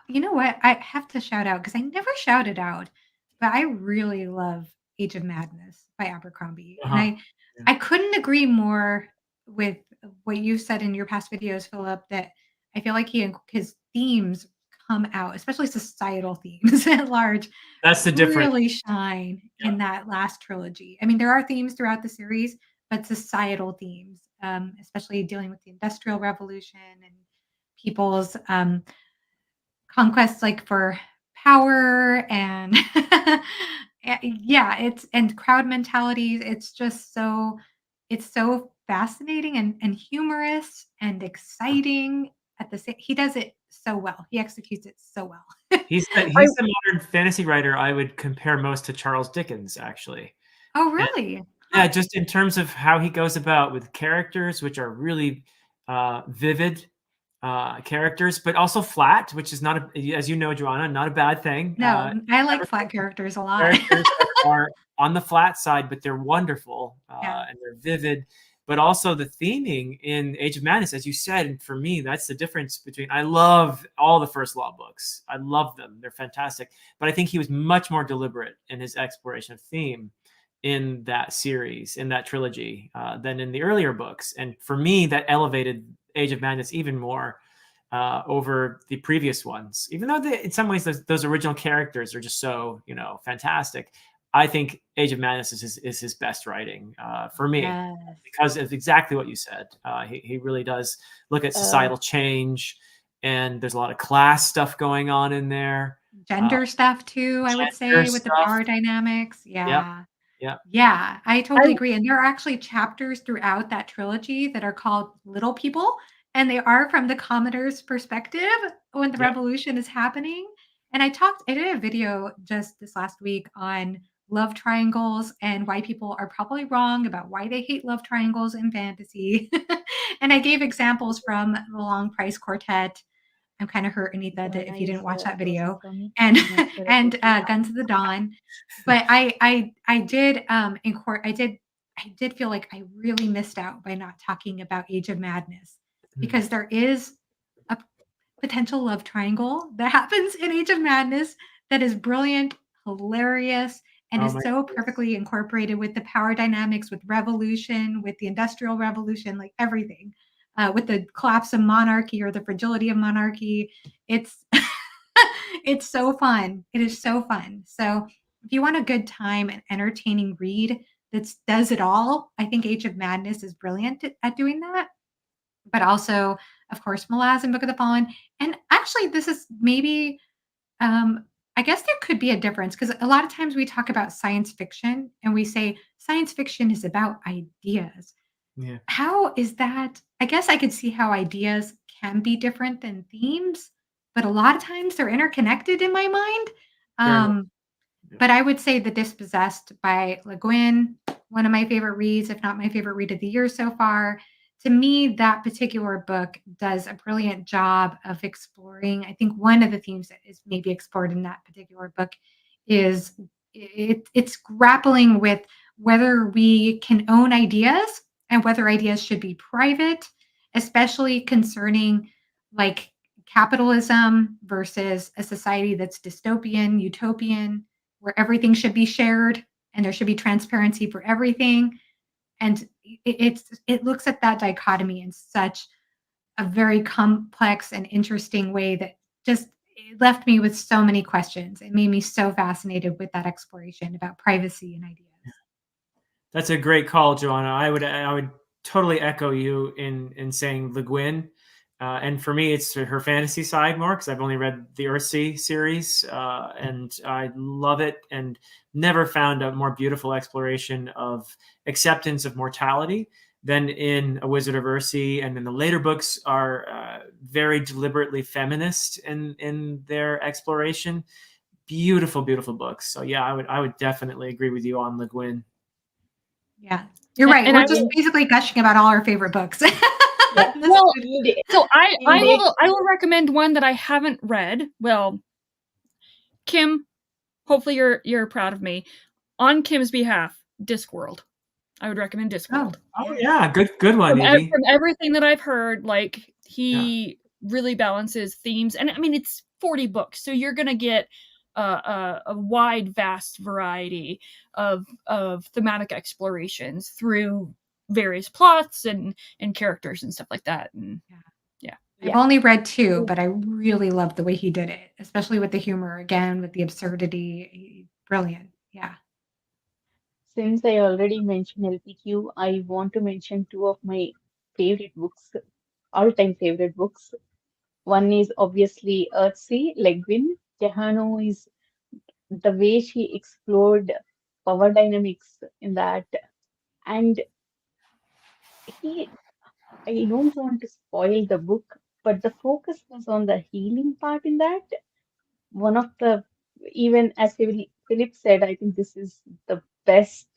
you know what? I have to shout out because I never shouted out, but I really love Age of Madness by Abercrombie. And Uh-huh. I couldn't agree more with what you said in your past videos, Philip, that I feel like his themes come out, especially societal themes at large, That's the difference. really shine Yeah. in that last trilogy. I mean, there are themes throughout the series, but societal themes, especially dealing with the Industrial Revolution and people's conquests, like for power and yeah, and crowd mentalities. It's so fascinating and humorous and exciting at the same. He does it so well. He executes it so well. He's the modern fantasy writer I would compare most to Charles Dickens, actually. Oh, And really? yeah, just in terms of how he goes about with characters, which are really vivid characters, but also flat, which is not, as you know, Joanna, not a bad thing. No, I like flat characters a lot. Characters that are on the flat side, but they're wonderful Yeah. and they're vivid. But also the theming in Age of Madness, as you said, and for me, that's the difference between. I love all the First Law books. I love them; they're fantastic. But I think he was much more deliberate in his exploration of theme in that series, in that trilogy, than in the earlier books. And for me, that elevated Age of Madness even more over the previous ones. Even though in some ways those original characters are just so fantastic, I think Age of Madness is his best writing for me, Yes. because of exactly what you said. He really does look at societal change, and there's a lot of class stuff going on in there. Gender stuff too, I would say, Gender with the stuff. power dynamics. Yeah. Yep. Yeah, I totally agree. And there are actually chapters throughout that trilogy that are called Little People, and they are from the commoner's perspective when the Yep. revolution is happening. And I did a video just this last week on love triangles and why people are probably wrong about why they hate love triangles in fantasy. And I gave examples from the Long Price Quartet. I'm kind of hurt, Anita, that if you didn't watch that video, and Guns of the Dawn. But I did I did feel like I really missed out by not talking about Age of Madness, because there is a potential love triangle that happens in Age of Madness that is brilliant, hilarious, and is so perfectly incorporated with the power dynamics, with revolution, with the Industrial Revolution, like everything. With the collapse of monarchy or the fragility of monarchy. It's it's so fun. It is so fun. So if you want a good time and entertaining read that does it all, I think Age of Madness is brilliant at doing that. But also, of course, Malaz, Book of the Fallen. And actually, this is maybe I guess there could be a difference, because a lot of times we talk about science fiction and we say science fiction is about ideas. Yeah. How is that? I guess I could see how ideas can be different than themes, but a lot of times they're interconnected in my mind. Very much. But I would say The Dispossessed by Le Guin, one of my favorite reads, if not my favorite read of the year so far. To me, that particular book does a brilliant job of exploring. I think one of the themes that is maybe explored in that particular book is it's grappling with whether we can own ideas and whether ideas should be private, especially concerning like capitalism versus a society that's dystopian, utopian, where everything should be shared and there should be transparency for everything. And it looks at that dichotomy in such a very complex and interesting way that just it left me with so many questions. It made me so fascinated with that exploration about privacy and ideas. That's a great call, Joanna. I would totally echo you in saying Le Guin. And for me, it's her fantasy side more because I've only read the Earthsea series, and I love it and never found a more beautiful exploration of acceptance of mortality than in A Wizard of Earthsea. And then the later books are very deliberately feminist in their exploration. Beautiful, beautiful books. So yeah, I would definitely agree with you on Le Guin. Yeah, you're right. And We're I just will- basically gushing about all our favorite books. Yeah. This Well, is- Indeed. So I Indeed. will recommend one that I haven't read. Well, Kim, hopefully you're proud of me. On Kim's behalf, Discworld. I would recommend Discworld. Oh yeah, good one, Evie. From everything that I've heard, like he really balances themes, and I mean it's 40 books, so you're gonna get a wide, vast variety of thematic explorations through various plots and characters and stuff like that. And I've only read 2, but I really loved the way he did it, especially with the humor, again, with the absurdity. Brilliant. Yeah. Since I already mentioned LPQ, I want to mention 2 of my favorite books, all-time favorite books. One is obviously Earthsea, Le Guin. Tejano is the way she explored power dynamics in that, and I don't want to spoil the book, but the focus was on the healing part in that. One of the, even as Philip said, I think this is the best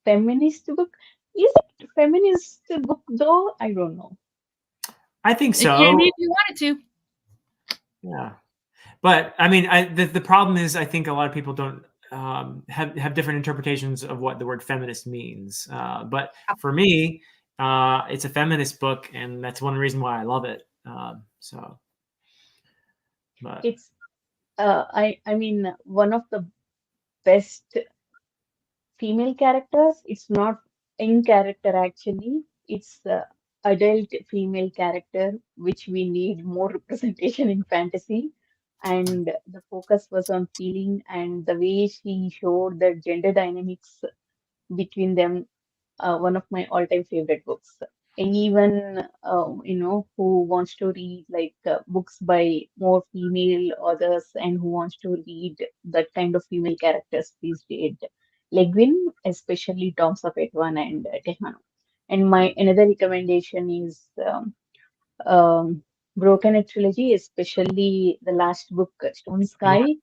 feminist book. Is it feminist book though? I don't know. I think it so. can be if you wanted to. Yeah, but I mean, the problem is I think a lot of people don't have different interpretations of what the word feminist means. But for me, it's a feminist book, and that's one reason why I love it. So, but It's I mean one of the best female characters. It's not in character actually. It's adult female character, which we need more representation in fantasy. And the focus was on feeling and the way she showed the gender dynamics between them. One of my all-time favorite books. Anyone who wants to read like books by more female authors and who wants to read that kind of female characters, please read Le Guin, especially Tom Sapetwan and Tejano. And my another recommendation is Broken Egg trilogy, especially the last book, Stone Sky.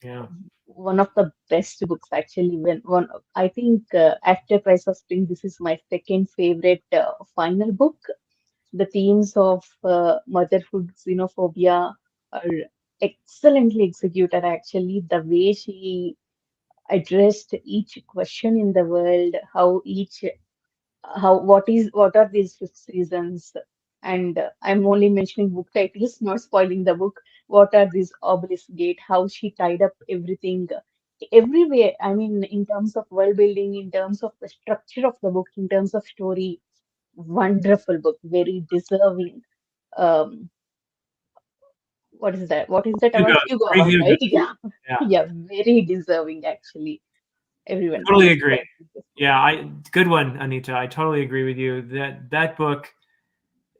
yeah, One of the best books actually. I think after Price of Spring, this is my second favorite final book. The themes of motherhood, xenophobia are excellently executed. Actually, the way she addressed each question in the world, what are these 5 seasons, and I'm only mentioning book titles, not spoiling the book. What are these obelisk gate, how she tied up everything everywhere. I mean, in terms of world building, in terms of the structure of the book, in terms of story, wonderful book, very deserving. um what is that Hugo, award? Hugo Green Award, Hugo. right? Yeah. Yeah, Yeah, very deserving actually. Everyone totally please agree. read this. Yeah, good one, Anita. I totally agree with you. That book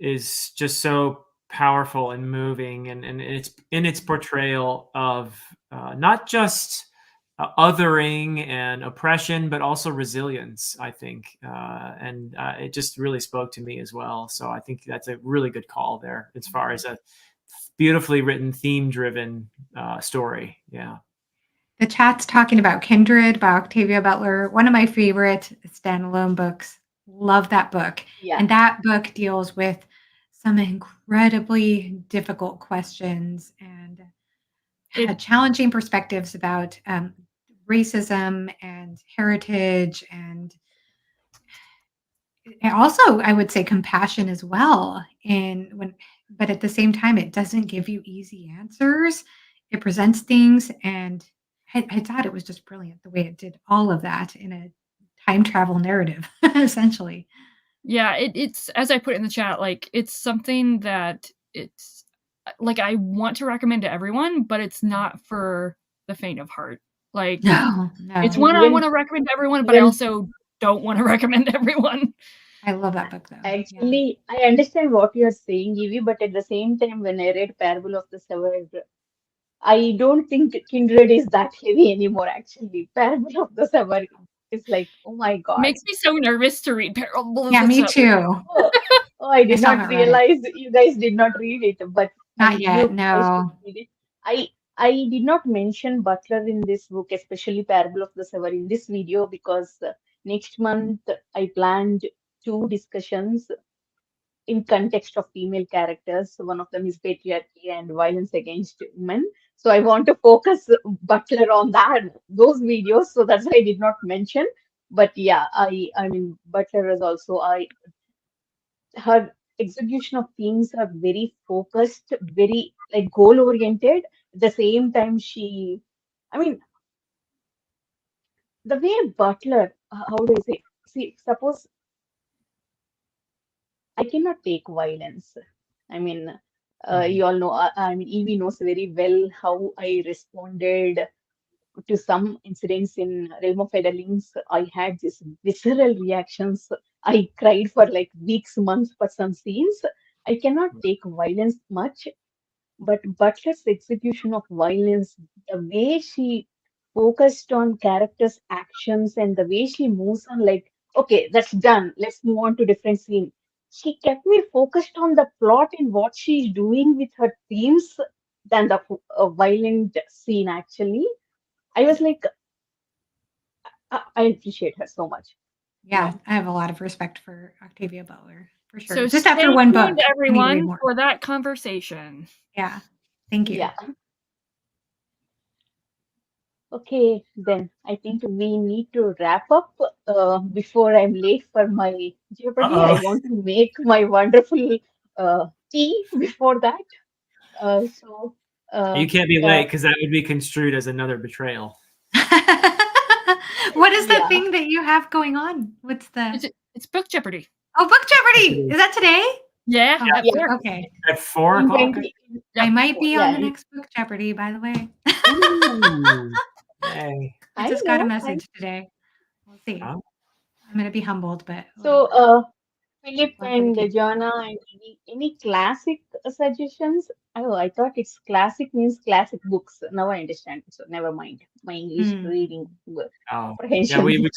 is just so powerful and moving, and it's in its portrayal of not just othering and oppression, but also resilience. I think, and it just really spoke to me as well. So I think that's a really good call there, as far as a beautifully written, theme-driven story. Yeah. The chat's talking about Kindred by Octavia Butler, one of my favorite standalone books. Love that book. Yeah. And that book deals with some incredibly difficult questions and had challenging perspectives about racism and heritage, and also I would say compassion as well. But at the same time, it doesn't give you easy answers. It presents things, and I thought it was just brilliant the way it did all of that in a time travel narrative, essentially. Yeah, it's as I put in the chat, like it's something that it's like I want to recommend to everyone, but it's not for the faint of heart. Like No, it's no. one I Even want to recommend to everyone, but I even also don't want to recommend to everyone. I love that book though. Yeah. actually, I understand what you are saying, Evie, but at the same time, when I read Parable of the Severed, I don't think Kindred is that heavy anymore, actually. Parable of the Severed is like, oh my God. Makes me so nervous to read Parable of Yeah, the me Severed. too. Oh, oh, I did still not haven't read it. realize you guys did not read it, but Not yet, you guys should no. read it. I did not mention Butler in this book, especially Parable of the Sever in this video, because next month I planned 2 discussions in context of female characters. One of them is patriarchy and violence against women. So I want to focus Butler on those videos. So that's why I did not mention. But yeah, I mean Butler is also her execution of themes are very focused, very like goal oriented. At the same time, I mean, the way Butler, how do I say? See, suppose I cannot take violence. I mean, you all know, I mean, Evie knows very well how I responded to some incidents in Realm of Featherlings. I had this visceral reactions. I cried for like weeks, months for some scenes. I cannot take violence much, but Butler's execution of violence, the way she focused on characters' actions and the way she moves on, like, okay, that's done. Let's move on to different scene. She kept me focused on the plot and what she's doing with her themes than the violent scene. Actually, I was like, I appreciate her so much. Yeah, I have a lot of respect for Octavia Butler, for sure. So Just stay after one book, tuned, I need to read everyone, more. for that conversation. Yeah, thank you. Yeah. Okay, then I think we need to wrap up before I'm late for my Jeopardy. I Uh-oh. want to make my wonderful tea before that. So, You can't be uh, late because that would be construed as another betrayal. What is the yeah. thing that you have going on? What's the? It's Book Jeopardy. Oh, Book Jeopardy! Is that today? Yeah, Oh, at Yeah. 4. okay. At 4 In o'clock? 20, Yeah, I might be on yeah, the in- next Book Jeopardy, by the way. Ooh. Hey. I I just got a know. message today. We'll see. Oh. I'm going to be humbled, but So, whatever. Philip One for the and team. Jana, and any classic suggestions? Oh, I thought it's classic means classic books. Now I understand. So never mind. My English reading Oh. Yeah, comprehension. we'd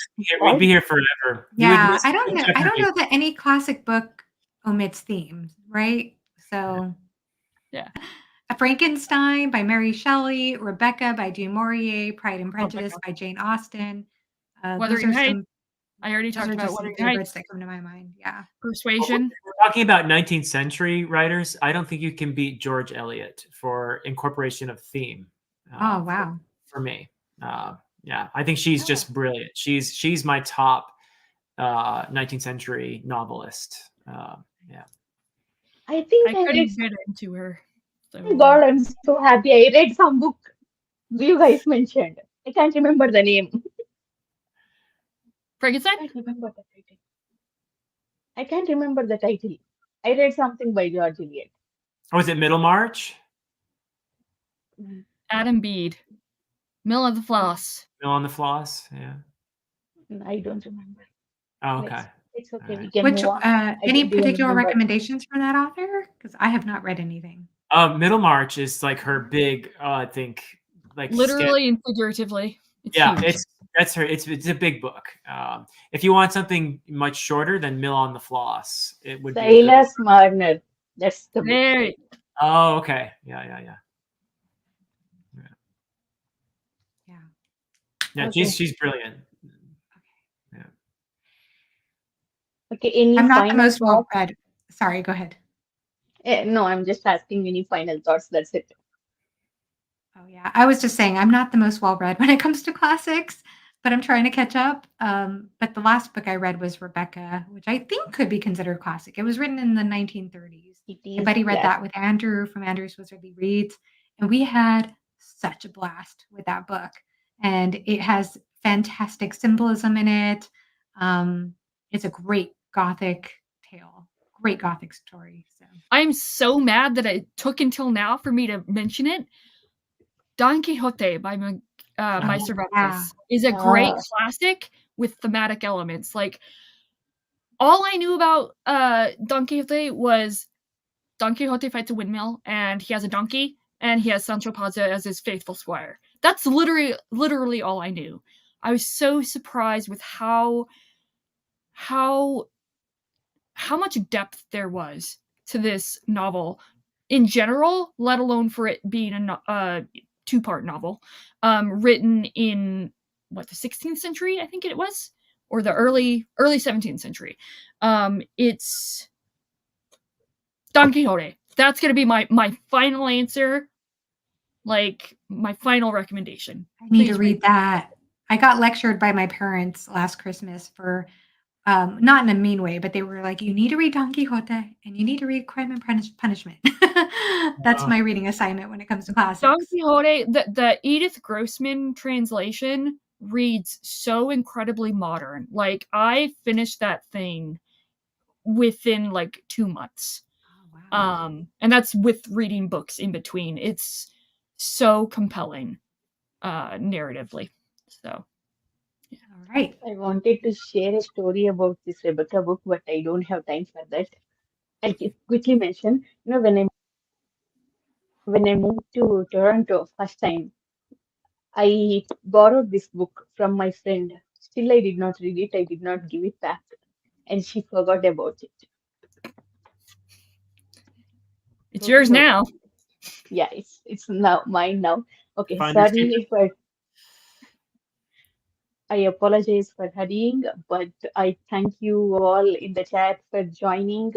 be here forever. You would Yeah, miss I don't know. I don't Jeopardy. know that any classic book omits themes, right? So, Yeah. A Frankenstein by Mary Shelley, Rebecca by Du Maurier, Pride and Prejudice Rebecca. by Jane Austen. Wuthering Heights. I already Those talked are about just some Wuthering favorites Heights. that come to my mind. Yeah. Persuasion. We're talking about 19th century writers. I don't think you can beat George Eliot for incorporation of theme. Oh, wow. For me, yeah, I think she's just brilliant. She's my top 19th century novelist. Yeah. I think I I read couldn't get into her. So. Oh God, I'm so happy. I read some book you guys mentioned. I can't remember the name. Frankenstein? I can't remember the title. I can't remember the title. I read something by George Eliot. Was it Middlemarch? Adam Bede. Mill on the Floss. Mill on the Floss. Yeah. I don't remember. Oh, okay. It's okay. All We right. can Which move on. any don't even particular remember. recommendations from that author? Because I have not read anything. Middlemarch is like her big, I think, like Literally and figuratively. It's yeah, huge. that's her. It's a big book. If you want something much shorter than Mill on the Floss, it would be. Silas Marner. That's the book. There. Oh, okay. Yeah. Yeah, Okay. she's brilliant. Okay. Any I'm not the final most well thoughts? read. Sorry, go ahead. No, I'm just asking any final thoughts. That's it. Oh yeah, I was just saying I'm not the most well read when it comes to classics, but I'm trying to catch up. But the last book I read was Rebecca, which I think could be considered classic. It was written in the 1930s. It My is buddy read that classic. with Andrew from Andrew's Wizardly Reads, and we had such a blast with that book. And it has fantastic symbolism in it. It's a great Gothic tale. great Gothic story. So I'm so mad that it took until now for me to mention it. Don Quixote by Meister Cervantes is a great classic with thematic elements. Like, all I knew about Don Quixote was Don Quixote fights a windmill, and he has a donkey, and he has Sancho Panza as his faithful squire. That's literally all I knew. I was so surprised with how much depth there was to this novel in general, let alone for it being a two-part novel, written in the 16th century, I think it was, or the early 17th century. It's Don Quixote. That's gonna be my final answer, like my final recommendation. I need to read that. I got lectured by my parents last Christmas for, not in a mean way, but they were like, "You need to read Don Quixote and you need to read Crime and Punishment." That's my reading assignment when it comes to classics. Don Quixote, the Edith Grossman translation reads so incredibly modern. Like, I finished that thing within like 2 months. Oh, wow. And that's with reading books in between. It's so compelling narratively. So yeah. All right. I wanted to share a story about this Rebecca book, but I don't have time for that. I'll quickly mention, when I moved to Toronto first time, I borrowed this book from my friend. Still, I did not read it. I did not give it back, and she forgot about it. It's yours now. Yeah, it's now mine now. Okay, Finders sorry keepers. for. I apologize for hurrying, but I thank you all in the chat for joining,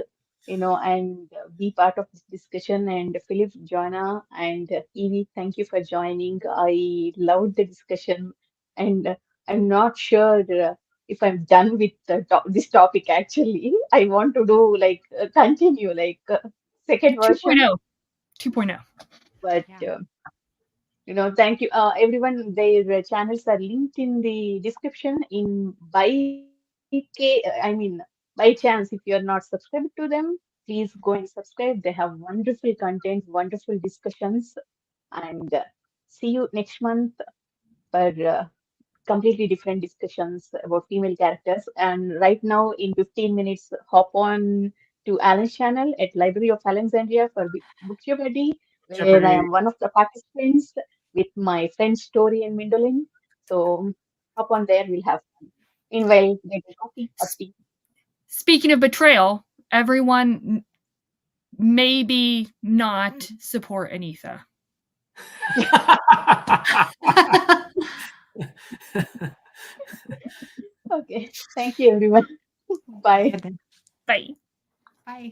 and be part of this discussion. And Philip, Joanna, and Evie, thank you for joining. I loved the discussion, and I'm not sure if I'm done with this topic actually. I want to do continue second version, 2.0. but. Yeah. Thank you. Everyone, their channels are linked in the description by chance, if you're not subscribed to them, please go and subscribe. They have wonderful content, wonderful discussions, and see you next month for completely different discussions about female characters. And right now, in 15 minutes, hop on to Alan's channel at Library of Alexandria for Book Jeopardy, where I am one of the participants with my friend Story and Mindolin. So hop on there, we'll have fun. Meanwhile, get a coffee or tea. Speaking of betrayal, everyone maybe not support Anitha. Okay. Thank you, everyone. Bye. Bye. Bye.